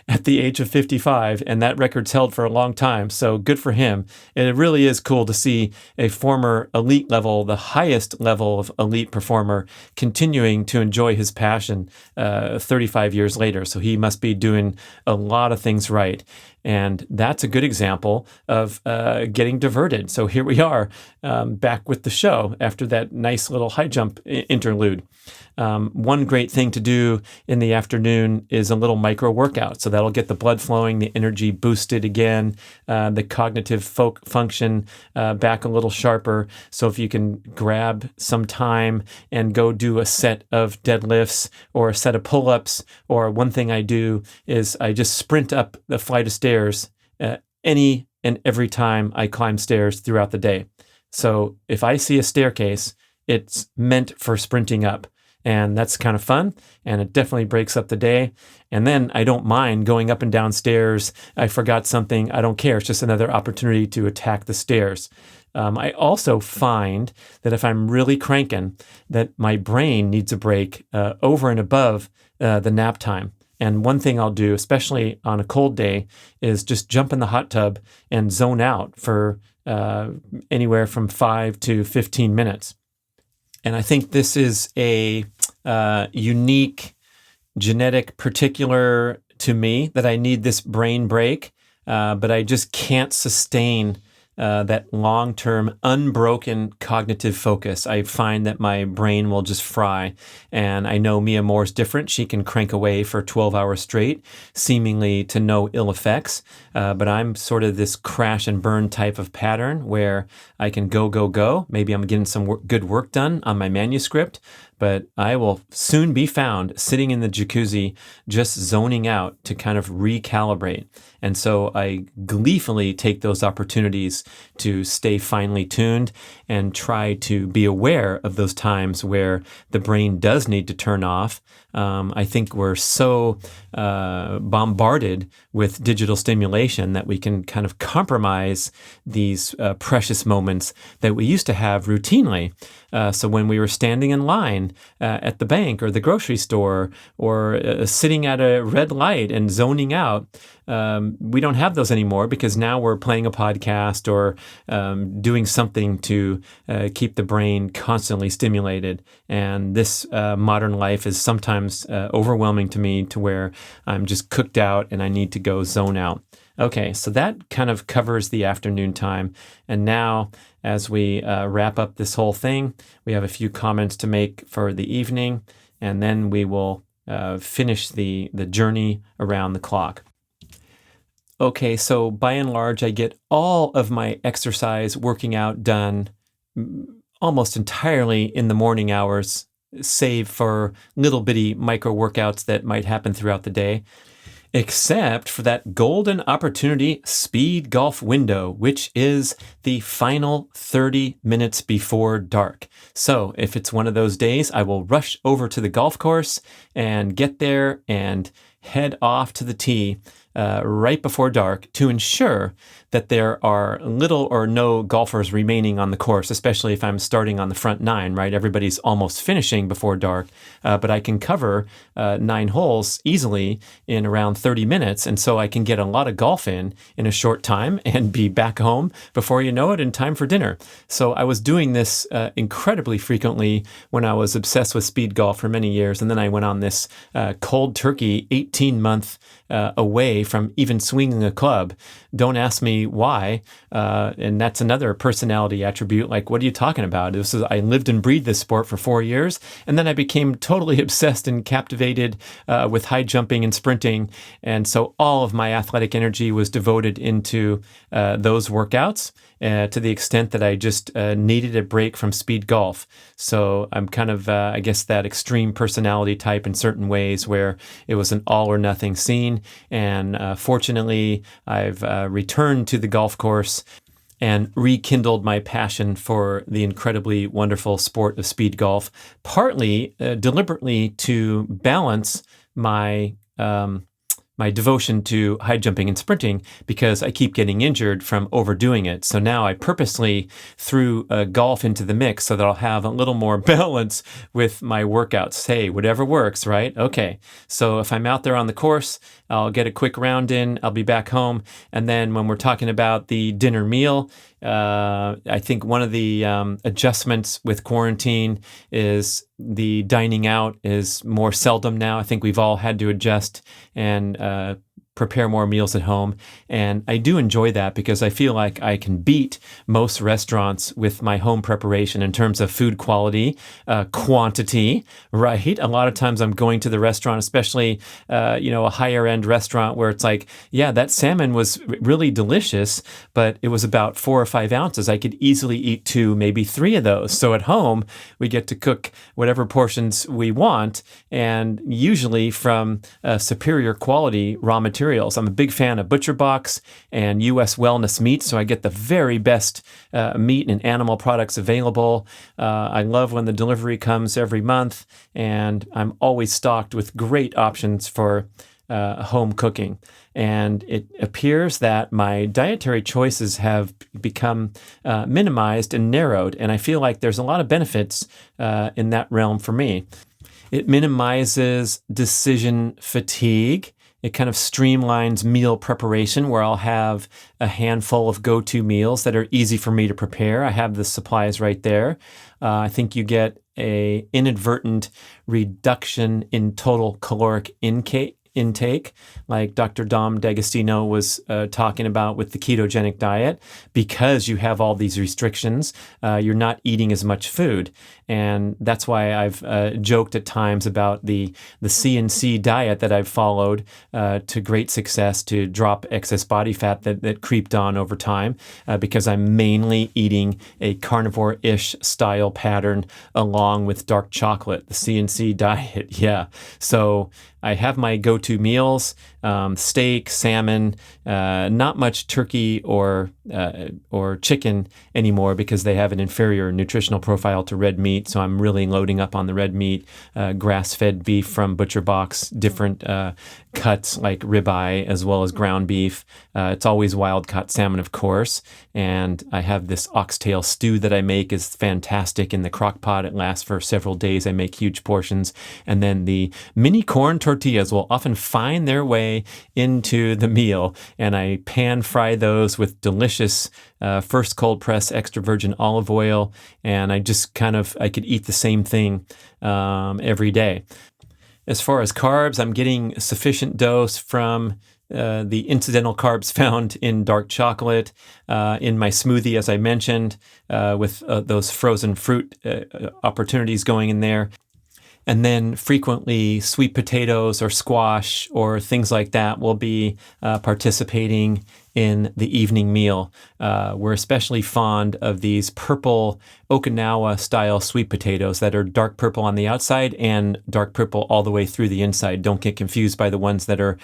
at the age of 55, and that record's held for a long time, so good for him. And it really is cool to see a former elite level, the highest level of elite performer, continuing to enjoy his passion 35 years later. So he must be doing a lot of things right. And that's a good example of getting diverted. So here we are back with the show after that nice little high jump interlude. One great thing to do in the afternoon is a little micro workout. So that'll get the blood flowing, the energy boosted again, the cognitive function back a little sharper. So if you can grab some time and go do a set of deadlifts or a set of pull-ups, or one thing I do is I just sprint up the flight of stairs any and every time I climb stairs throughout the day. So if I see a staircase, it's meant for sprinting up. And that's kind of fun, and it definitely breaks up the day. And then I don't mind going up and down stairs. I forgot something. I don't care. It's just another opportunity to attack the stairs. I also find that if I'm really cranking, that my brain needs a break over and above the nap time. And one thing I'll do, especially on a cold day, is just jump in the hot tub and zone out for anywhere from 5 to 15 minutes. And I think this is a unique genetic particular to me, that I need this brain break, but I just can't sustain that long-term unbroken cognitive focus. I find that my brain will just fry. And I know Mia Moore's different. She can crank away for 12 hours straight, seemingly to no ill effects. But I'm sort of this crash and burn type of pattern where I can go. Maybe I'm getting some good work done on my manuscript, but I will soon be found sitting in the jacuzzi, just zoning out to kind of recalibrate. And so I gleefully take those opportunities to stay finely tuned and try to be aware of those times where the brain does need to turn off. I think we're so bombarded with digital stimulation that we can kind of compromise these precious moments that we used to have routinely. So when we were standing in line at the bank or the grocery store, or sitting at a red light and zoning out, we don't have those anymore, because now we're playing a podcast or doing something to keep the brain constantly stimulated. And this modern life is sometimes overwhelming to me, to where I'm just cooked out and I need to go zone out. Okay, so that kind of covers the afternoon time. And now, as we wrap up this whole thing, we have a few comments to make for the evening, and then we will finish the journey around the clock. Okay, so by and large, I get all of my exercise, working out done almost entirely in the morning hours, save for little bitty micro workouts that might happen throughout the day, except for that golden opportunity speed golf window, which is the final 30 minutes before dark. So if it's one of those days, I will rush over to the golf course and get there and head off to the tee right before dark to ensure that there are little or no golfers remaining on the course, especially if I'm starting on the front nine, right? Everybody's almost finishing before dark, but I can cover 9 holes easily in around 30 minutes. And so I can get a lot of golf in a short time and be back home before you know it in time for dinner. So I was doing this incredibly frequently when I was obsessed with speed golf for many years. And then I went on this cold turkey 18-month away from even swinging a club. Don't ask me why. And that's another personality attribute. Like, what are you talking about? I lived and breathed this sport for 4 years. And then I became totally obsessed and captivated with high jumping and sprinting. And so all of my athletic energy was devoted into those workouts. To the extent that I just needed a break from speed golf. So I'm kind of, I guess, that extreme personality type in certain ways where it was an all or nothing scene. And fortunately, I've returned to the golf course and rekindled my passion for the incredibly wonderful sport of speed golf, partly deliberately to balance my devotion to high jumping and sprinting because I keep getting injured from overdoing it. So now I purposely threw golf into the mix so that I'll have a little more balance with my workouts. Hey, whatever works, right? Okay. So if I'm out there on the course, I'll get a quick round in, I'll be back home. And then when we're talking about the dinner meal, I think one of the adjustments with quarantine is the dining out is more seldom now. I think we've all had to adjust and prepare more meals at home. And I do enjoy that because I feel like I can beat most restaurants with my home preparation in terms of food quality, quantity, right? A lot of times I'm going to the restaurant, especially, a higher end restaurant where it's like, yeah, that salmon was really delicious, but it was about 4 or 5 ounces. I could easily eat 2, maybe 3 of those. So at home, we get to cook whatever portions we want, and usually from superior quality raw materials. I'm a big fan of ButcherBox and U.S. Wellness Meat, so I get the very best meat and animal products available. I love when the delivery comes every month, and I'm always stocked with great options for home cooking. And it appears that my dietary choices have become minimized and narrowed, and I feel like there's a lot of benefits in that realm for me. It minimizes decision fatigue. It kind of streamlines meal preparation where I'll have a handful of go-to meals that are easy for me to prepare. I have the supplies right there. I think you get a inadvertent reduction in total caloric intake, like Dr. Dom D'Agostino was talking about with the ketogenic diet. Because you have all these restrictions, you're not eating as much food. And that's why I've joked at times about the CNC diet that I've followed to great success to drop excess body fat that creeped on over time, because I'm mainly eating a carnivore-ish style pattern along with dark chocolate, the CNC diet. Yeah. So I have my go-to meals, steak, salmon, not much turkey or chicken anymore because they have an inferior nutritional profile to red meat. So I'm really loading up on the red meat, grass-fed beef from ButcherBox, different cuts like ribeye as well as ground beef. It's always wild-caught salmon, of course. And I have this oxtail stew that I make is fantastic in the crock pot. It lasts for several days. I make huge portions. And then the mini corn tortillas will often find their way into the meal. And I pan fry those with delicious first cold press extra virgin olive oil. And I just I could eat the same thing every day. As far as carbs, I'm getting a sufficient dose from the incidental carbs found in dark chocolate, in my smoothie, as I mentioned, with those frozen fruit opportunities going in there. And then frequently sweet potatoes or squash or things like that will be participating in the evening meal. We're especially fond of these purple Okinawa-style sweet potatoes that are dark purple on the outside and dark purple all the way through the inside. Don't get confused by the ones that are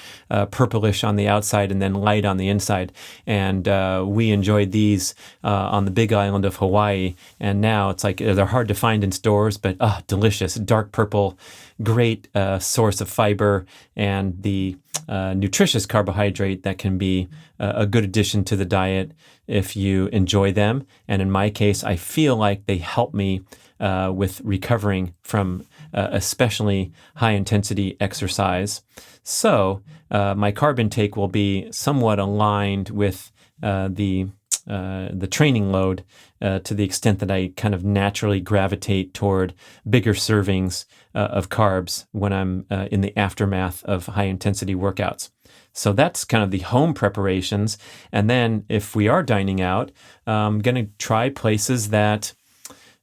purplish on the outside and then light on the inside. And we enjoyed these on the big island of Hawaii. And now it's like they're hard to find in stores, but delicious. Dark purple, great source of fiber, and the nutritious carbohydrate that can be a good addition to the diet if you enjoy them. And in my case, I feel like they help me with recovering from especially high-intensity exercise. So my carb intake will be somewhat aligned with the training load to the extent that I kind of naturally gravitate toward bigger servings of carbs when I'm in the aftermath of high-intensity workouts. So that's kind of the home preparations. And then if we are dining out, I'm going to try places that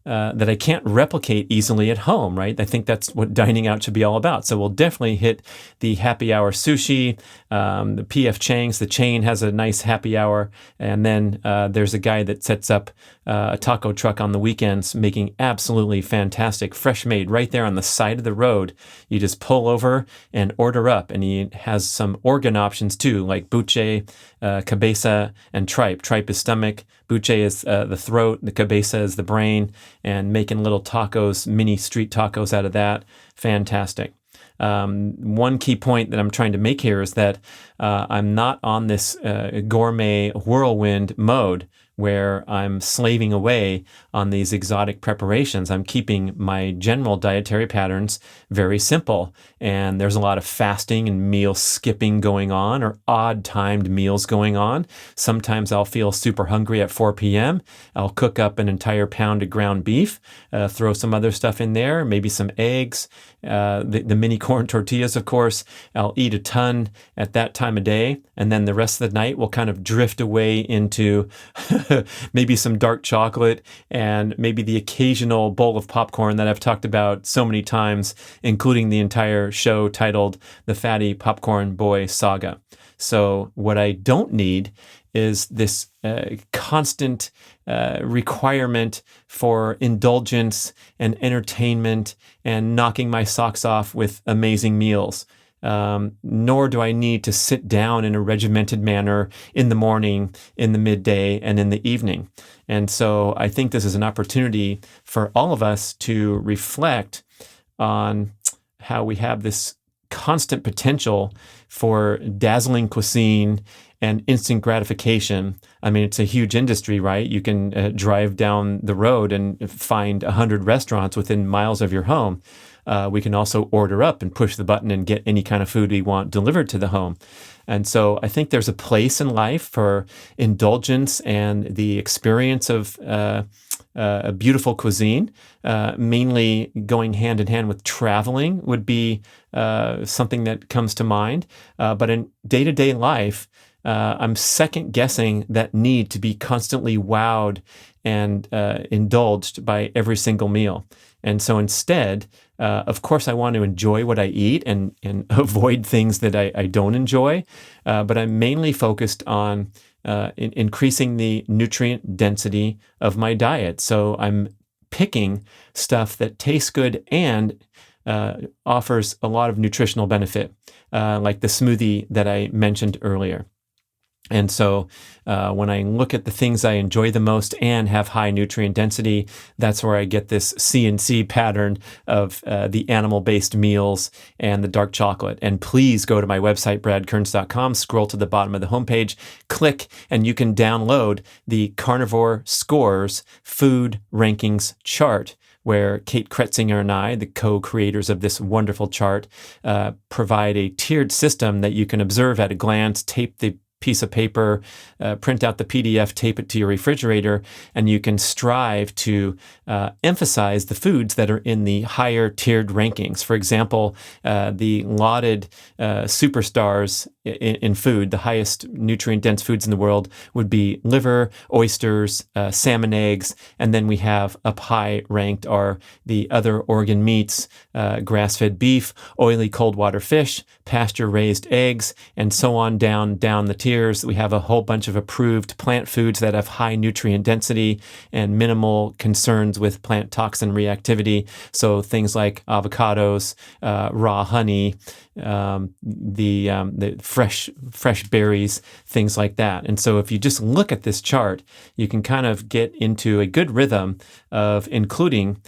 I can't replicate easily at home, right? I think that's what dining out should be all about. So we'll definitely hit the happy hour sushi, the P.F. Chang's. The chain has a nice happy hour. And then there's a guy that sets up a taco truck on the weekends, making absolutely fantastic, fresh made right there on the side of the road. You just pull over and order up. And he has some organ options too, like buche, cabeza, and tripe. Tripe is stomach. Buche is the throat, the cabeza is the brain, and making little tacos, mini street tacos out of that. Fantastic. One key point that I'm trying to make here is that I'm not on this gourmet whirlwind mode where I'm slaving away on these exotic preparations. I'm keeping my general dietary patterns very simple. And there's a lot of fasting and meal skipping going on, or odd timed meals going on. Sometimes I'll feel super hungry at 4 p.m. I'll cook up an entire pound of ground beef, throw some other stuff in there, maybe some eggs, the mini corn tortillas, of course. I'll eat a ton at that time of day. And then the rest of the night will kind of drift away into maybe some dark chocolate and maybe the occasional bowl of popcorn that I've talked about so many times, including the entire show titled The Fatty Popcorn Boy Saga. So what I don't need is this constant requirement for indulgence and entertainment and knocking my socks off with amazing meals. Nor do I need to sit down in a regimented manner in the morning, in the midday, and in the evening. And so I think this is an opportunity for all of us to reflect on how we have this constant potential for dazzling cuisine and instant gratification. I mean, it's a huge industry, right? You can drive down the road and find 100 restaurants within miles of your home. We can also order up and push the button and get any kind of food we want delivered to the home. And so I think there's a place in life for indulgence and the experience of a beautiful cuisine. Mainly going hand in hand with traveling would be something that comes to mind. But in day-to-day life, I'm second guessing that need to be constantly wowed and indulged by every single meal. And so instead, of course, I want to enjoy what I eat and avoid things that I don't enjoy. But I'm mainly focused on increasing the nutrient density of my diet. So I'm picking stuff that tastes good and offers a lot of nutritional benefit, like the smoothie that I mentioned earlier. And so when I look at the things I enjoy the most and have high nutrient density, that's where I get this CNC pattern of the animal-based meals and the dark chocolate. And please go to my website, bradkearns.com, scroll to the bottom of the homepage, click, and you can download the Carnivore Scores Food Rankings chart, where Kate Kretzinger and I, the co-creators of this wonderful chart, provide a tiered system that you can observe at a glance, tape the piece of paper, print out the PDF, tape it to your refrigerator, and you can strive to emphasize the foods that are in the higher tiered rankings. For example, the lauded superstars in food, the highest nutrient-dense foods in the world would be liver, oysters, salmon eggs, and then we have up high ranked are the other organ meats, grass-fed beef, oily cold water fish, pasture-raised eggs, and so on down the tiers. We have a whole bunch of approved plant foods that have high nutrient density and minimal concerns with plant toxin reactivity. So things like avocados, raw honey, the fresh berries, things like that. And so if you just look at this chart, you can kind of get into a good rhythm of including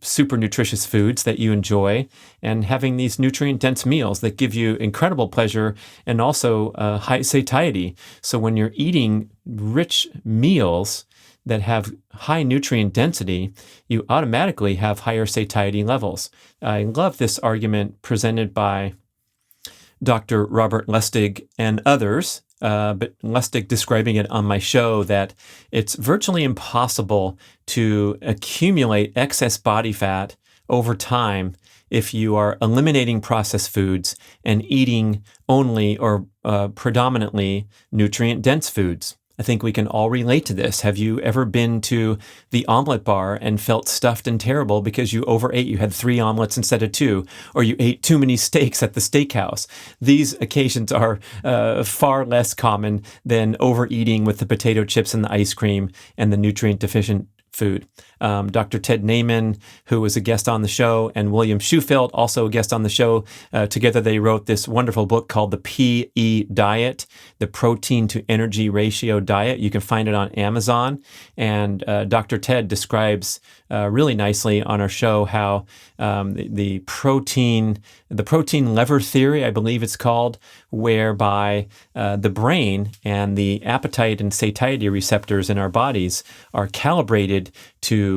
super nutritious foods that you enjoy, and having these nutrient-dense meals that give you incredible pleasure and also high satiety. So when you're eating rich meals that have high nutrient density, you automatically have higher satiety levels. I love this argument presented by Dr. Robert Lustig and others, but Lustig describing it on my show that it's virtually impossible to accumulate excess body fat over time if you are eliminating processed foods and eating only or predominantly nutrient-dense foods. I think we can all relate to this. Have you ever been to the omelet bar and felt stuffed and terrible because you overate? You had 3 omelets instead of 2, or you ate too many steaks at the steakhouse. These occasions are far less common than overeating with the potato chips and the ice cream and the nutrient deficient food. Dr. Ted Naiman, who was a guest on the show, and William Shufelt, also a guest on the show. Together they wrote this wonderful book called The PE Diet, the Protein to Energy Ratio Diet. You can find it on Amazon. And Dr. Ted describes really nicely on our show how the protein lever theory, I believe it's called, whereby the brain and the appetite and satiety receptors in our bodies are calibrated to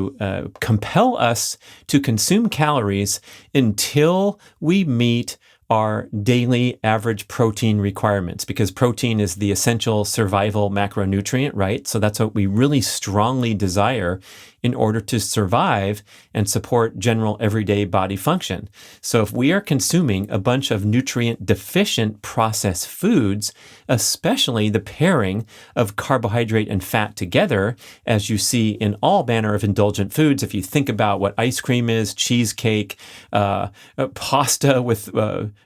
compel us to consume calories until we meet our daily average protein requirements, because protein is the essential survival macronutrient, right? So that's what we really strongly desire in order to survive and support general everyday body function. So if we are consuming a bunch of nutrient deficient processed foods, especially the pairing of carbohydrate and fat together, as you see in all manner of indulgent foods, if you think about what ice cream is, cheesecake, pasta with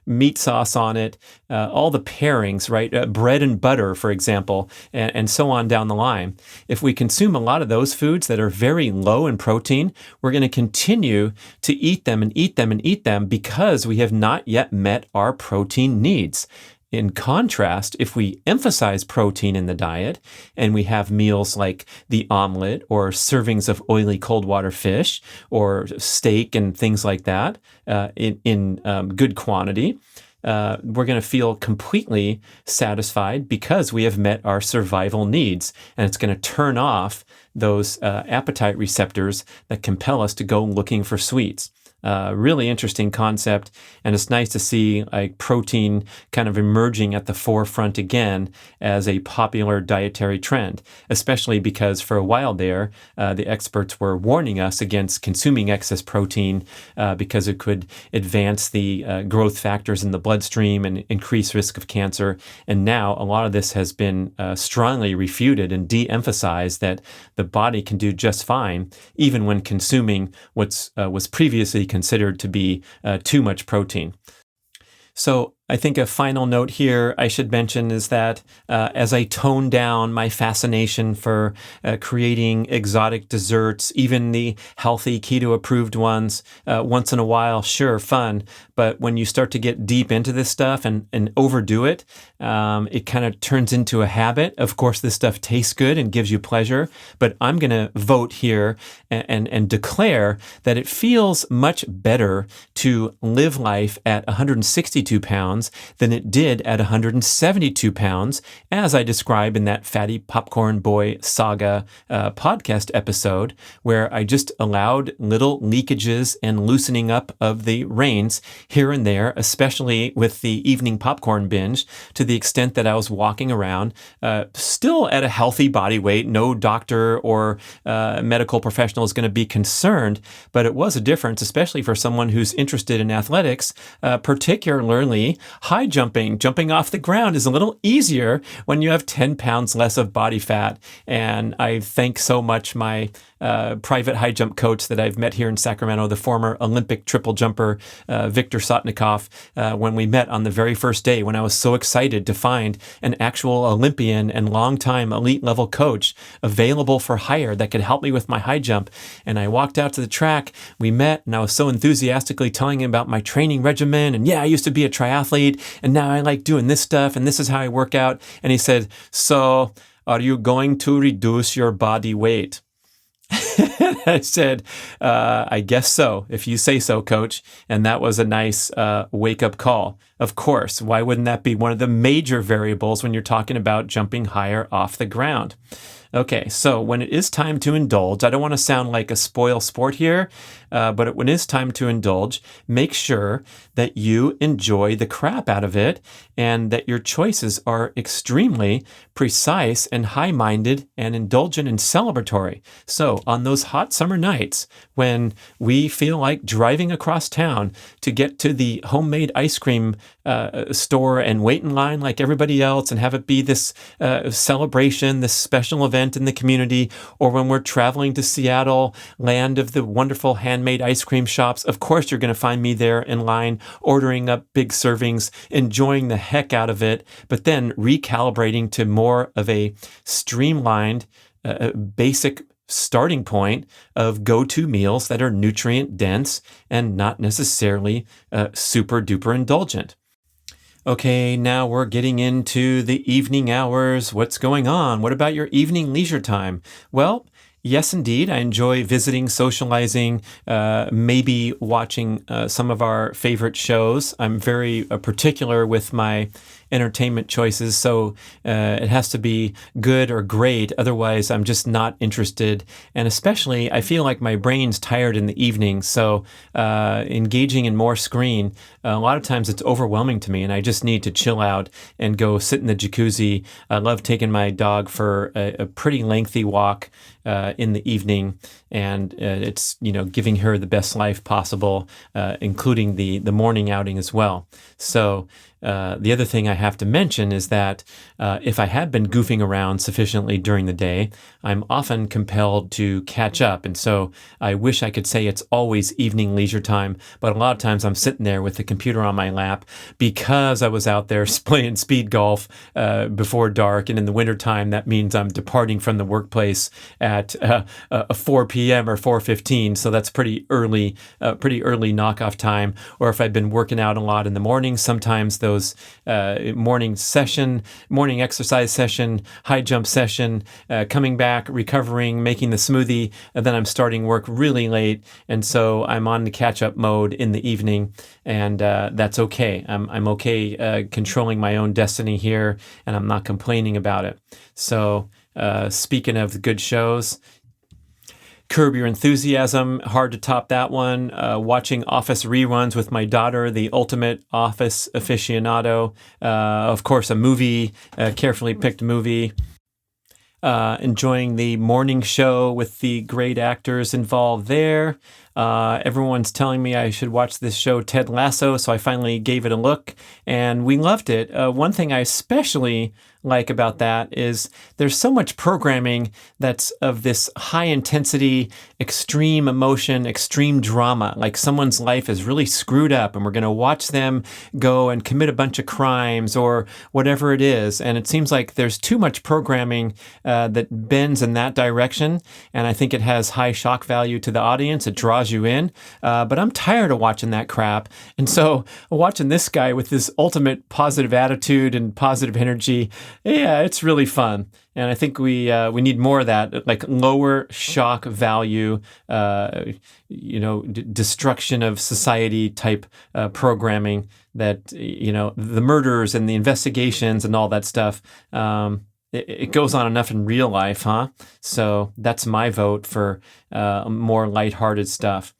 meat sauce on it, all the pairings, right? Bread and butter, for example, and so on down the line. If we consume a lot of those foods that are very low in protein, we're going to continue to eat them and eat them and eat them because we have not yet met our protein needs. In contrast, if we emphasize protein in the diet and we have meals like the omelet or servings of oily cold water fish or steak and things like that in good quantity, we're going to feel completely satisfied because we have met our survival needs, and it's going to turn off those appetite receptors that compel us to go looking for sweets. Really interesting concept, and it's nice to see like protein kind of emerging at the forefront again as a popular dietary trend, especially because for a while there, the experts were warning us against consuming excess protein because it could advance the growth factors in the bloodstream and increase risk of cancer. And now a lot of this has been strongly refuted and de-emphasized that the body can do just fine, even when consuming what was previously considered to be too much protein. So I think a final note here I should mention is that as I tone down my fascination for creating exotic desserts, even the healthy keto-approved ones, once in a while, sure, fun. But when you start to get deep into this stuff and overdo it, it kind of turns into a habit. Of course, this stuff tastes good and gives you pleasure, but I'm going to vote here and declare that it feels much better to live life at 162 pounds than it did at 172 pounds, as I describe in that Fatty Popcorn Boy Saga podcast episode, where I just allowed little leakages and loosening up of the reins here and there, especially with the evening popcorn binge, to the extent that I was walking around still at a healthy body weight. No doctor or medical professional is going to be concerned, but it was a difference, especially for someone who's interested in athletics, particularly high jumping off the ground is a little easier when you have 10 pounds less of body fat. And I thank so much my private high jump coach that I've met here in Sacramento, the former Olympic triple jumper, Victor Sotnikov, when we met on the very first day, when I was so excited to find an actual Olympian and longtime elite level coach available for hire that could help me with my high jump. And I walked out to the track, we met, and I was so enthusiastically telling him about my training regimen. And yeah, I used to be a triathlete, and now I like doing this stuff, and this is how I work out. And he said, "So, are you going to reduce your body weight?" And I said, I guess so, if you say so, coach. And that was a nice wake-up call. Of course, why wouldn't that be one of the major variables when you're talking about jumping higher off the ground? Okay, so when it is time to indulge, I don't want to sound like a spoil sport here, but when it is time to indulge, make sure that you enjoy the crap out of it and that your choices are extremely precise and high-minded and indulgent and celebratory. So on those hot summer nights when we feel like driving across town to get to the homemade ice cream store and wait in line like everybody else and have it be this celebration, this special event in the community, or when we're traveling to Seattle, land of the wonderful handmade ice cream shops, of course you're going to find me there in line, ordering up big servings, enjoying the heck out of it, but then recalibrating to more of a streamlined, basic starting point of go-to meals that are nutrient dense and not necessarily super duper indulgent. Okay, now we're getting into the evening hours. What's going on? What about your evening leisure time? Well, yes, indeed. I enjoy visiting, socializing, maybe watching some of our favorite shows. I'm very particular with my entertainment choices, so it has to be good or great. Otherwise, I'm just not interested. And especially, I feel like my brain's tired in the evening, so engaging in more screen, a lot of times it's overwhelming to me, and I just need to chill out and go sit in the jacuzzi. I love taking my dog for a pretty lengthy walk in the evening, and it's giving her the best life possible, including the morning outing as well. So the other thing I have to mention is that if I have been goofing around sufficiently during the day, I'm often compelled to catch up. And so I wish I could say it's always evening leisure time, but a lot of times I'm sitting there with the computer on my lap because I was out there playing speed golf before dark. And in the wintertime, that means I'm departing from the workplace at 4 p.m. or 4:15. So that's pretty early knockoff time. Or if I've been working out a lot in the morning, sometimes those morning exercise session, high jump session, coming back, recovering, making the smoothie, and then I'm starting work really late, and so I'm on the catch-up mode in the evening, and that's okay. I'm okay controlling my own destiny here, and I'm not complaining about it. So speaking of the good shows, Curb Your Enthusiasm, hard to top that one. Watching Office reruns with my daughter, the ultimate Office aficionado. Of course, a movie, carefully picked movie. Enjoying the morning show with the great actors involved there. Everyone's telling me I should watch this show, Ted Lasso, so I finally gave it a look, and we loved it. One thing I especially like about that is there's so much programming that's of this high intensity, extreme emotion, extreme drama, like someone's life is really screwed up and we're going to watch them go and commit a bunch of crimes or whatever it is. And it seems like there's too much programming that bends in that direction. And I think it has high shock value to the audience. It draws you in. But I'm tired of watching that crap. And so watching this guy with this ultimate positive attitude and positive energy, yeah, it's really fun. And I think we need more of that, like lower shock value, destruction of society type programming that, the murders and the investigations and all that stuff. It goes on enough in real life, huh? So that's my vote for more lighthearted stuff.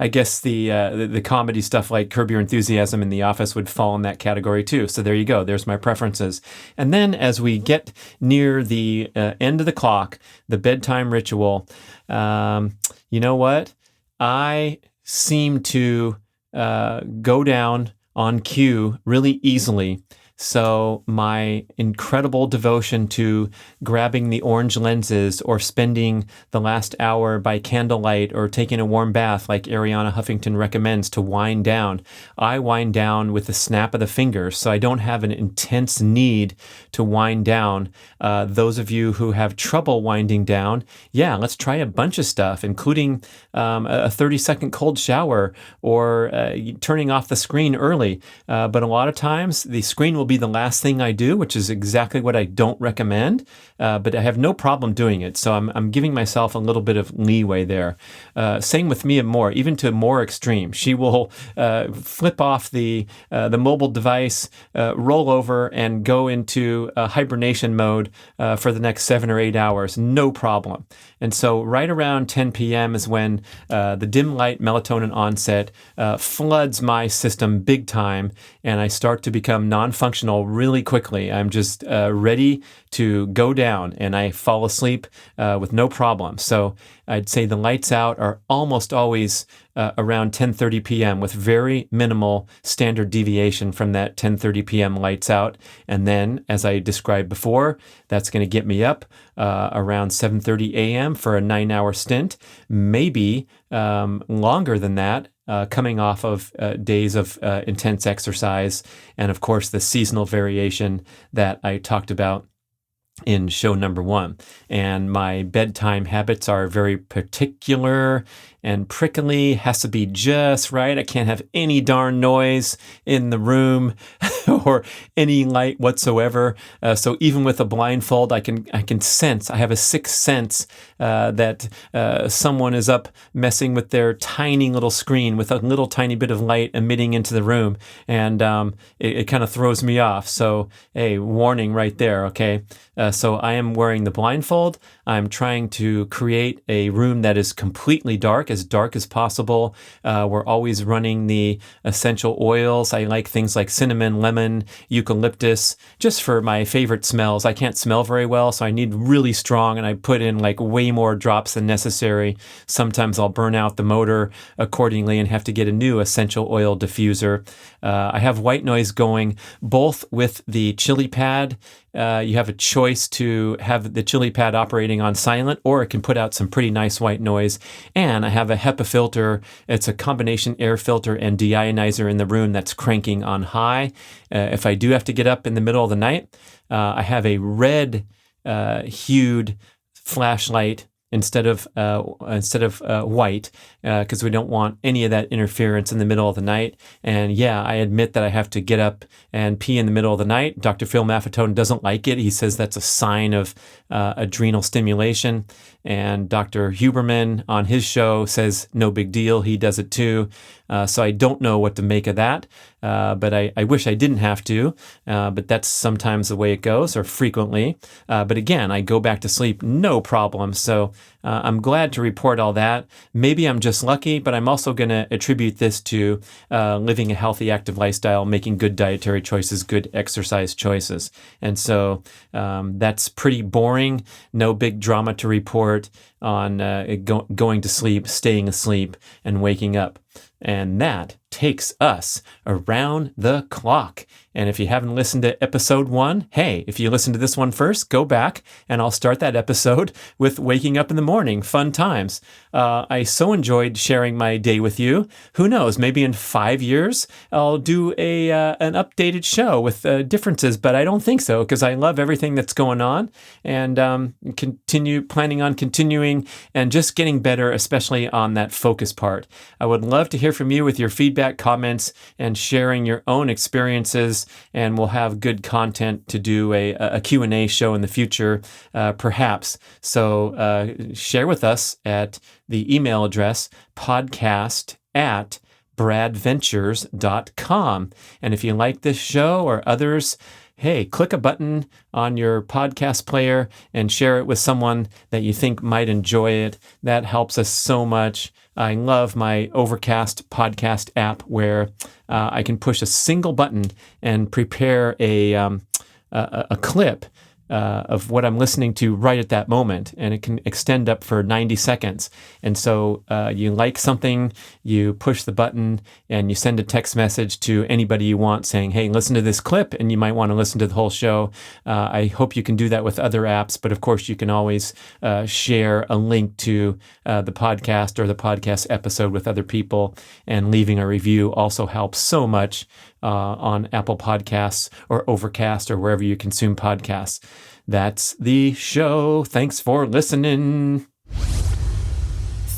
I guess the comedy stuff like Curb Your Enthusiasm and The Office would fall in that category too. So there you go. There's my preferences. And then as we get near the end of the clock, the bedtime ritual, you know what? I seem to go down on cue really easily. So my incredible devotion to grabbing the orange lenses or spending the last hour by candlelight or taking a warm bath like Ariana Huffington recommends to wind down, I wind down with the snap of the fingers. So I don't have an intense need to wind down. Those of you who have trouble winding down, yeah, let's try a bunch of stuff, including a 30-second cold shower or turning off the screen early. But a lot of times the screen will be the last thing I do, which is exactly what I don't recommend, but I have no problem doing it. So I'm giving myself a little bit of leeway there. Same with Mia Moore, even to more extreme. She will flip off the mobile device, roll over, and go into hibernation mode for the next 7 or 8 hours, no problem. And so right around 10 p.m. is when the dim light melatonin onset floods my system big time, and I start to become non-functional really quickly. I'm just ready to go down, and I fall asleep with no problem. So I'd say the lights out are almost always around 10:30 p.m. with very minimal standard deviation from that 10:30 p.m. lights out. And then, as I described before, that's going to get me up around 7:30 a.m. for a 9-hour stint, maybe longer than that, coming off of days of intense exercise, and of course the seasonal variation that I talked about in show number 1. And my bedtime habits are very particular and prickly, has to be just right. I can't have any darn noise in the room or any light whatsoever. So even with a blindfold, I can sense, I have a sixth sense that someone is up messing with their tiny little screen with a little tiny bit of light emitting into the room. And it kind of throws me off. So, hey, warning right there, okay? So I am wearing the blindfold. I'm trying to create a room that is completely dark as possible. We're always running the essential oils. I like things like cinnamon, lemon, eucalyptus, just for my favorite smells. I can't smell very well, so I need really strong, and I put in like way more drops than necessary. Sometimes I'll burn out the motor accordingly and have to get a new essential oil diffuser. I have white noise going both with the chili pad. You have a choice to have the chili pad operating on silent, or it can put out some pretty nice white noise. And I have a HEPA filter. It's a combination air filter and deionizer in the room that's cranking on high. If I do have to get up in the middle of the night, I have a red hued flashlight instead of white, because we don't want any of that interference in the middle of the night. And yeah, I admit that I have to get up and pee in the middle of the night. Dr. Phil Maffetone doesn't like it. He says that's a sign of adrenal stimulation. And Dr. Huberman on his show says no big deal. He does it too. So I don't know what to make of that. But I wish I didn't have to. But that's sometimes the way it goes, or frequently. But again, I go back to sleep, no problem. So I'm glad to report all that. Maybe I'm just lucky, but I'm also going to attribute this to living a healthy, active lifestyle, making good dietary choices, good exercise choices. And so that's pretty boring. No big drama to report on going to sleep, staying asleep, and waking up. And that takes us around the clock. And if you haven't listened to episode 1, hey, if you listen to this one first, go back and I'll start that episode with waking up in the morning. Fun times. I so enjoyed sharing my day with you. Who knows, maybe in 5 years, I'll do an updated show with differences, but I don't think so, because I love everything that's going on, and planning on continuing and just getting better, especially on that focus part. I would love to hear from you with your feedback, comments, and sharing your own experiences, and we'll have good content to do a Q&A show in the future, perhaps. So share with us at the email address podcast@bradventures.com. And if you like this show or others, hey, click a button on your podcast player and share it with someone that you think might enjoy it. That helps us so much. I love my Overcast podcast app, where I can push a single button and prepare a clip of what I'm listening to right at that moment, and it can extend up for 90 seconds. And so you like something, you push the button, and you send a text message to anybody you want saying, hey, listen to this clip, and you might want to listen to the whole show. I hope you can do that with other apps, but of course you can always share a link to the podcast or the podcast episode with other people, and leaving a review also helps so much on Apple Podcasts or Overcast or wherever you consume podcasts. That's the show. Thanks for listening.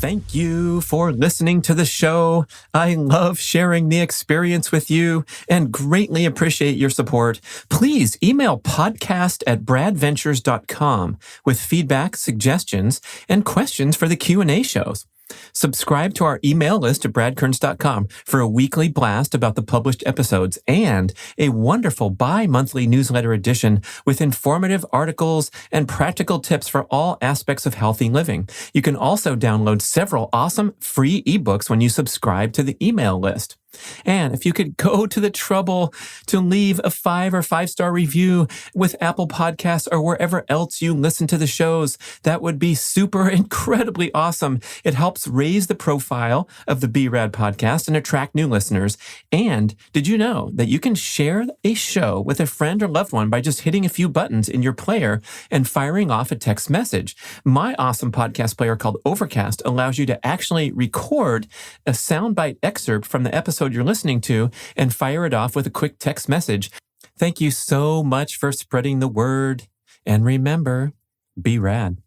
Thank you for listening to the show. I love sharing the experience with you and greatly appreciate your support. Please email podcast@bradventures.com with feedback, suggestions, and questions for the Q&A shows. Subscribe to our email list at bradkearns.com for a weekly blast about the published episodes and a wonderful bi-monthly newsletter edition with informative articles and practical tips for all aspects of healthy living. You can also download several awesome free ebooks when you subscribe to the email list. And if you could go to the trouble to leave a 5 or 5-star review with Apple Podcasts or wherever else you listen to the shows, that would be super incredibly awesome. It helps raise the profile of the B.rad podcast and attract new listeners. And did you know that you can share a show with a friend or loved one by just hitting a few buttons in your player and firing off a text message? My awesome podcast player called Overcast allows you to actually record a soundbite excerpt from the episode you're listening to and fire it off with a quick text message. Thank you so much for spreading the word. And remember, be rad.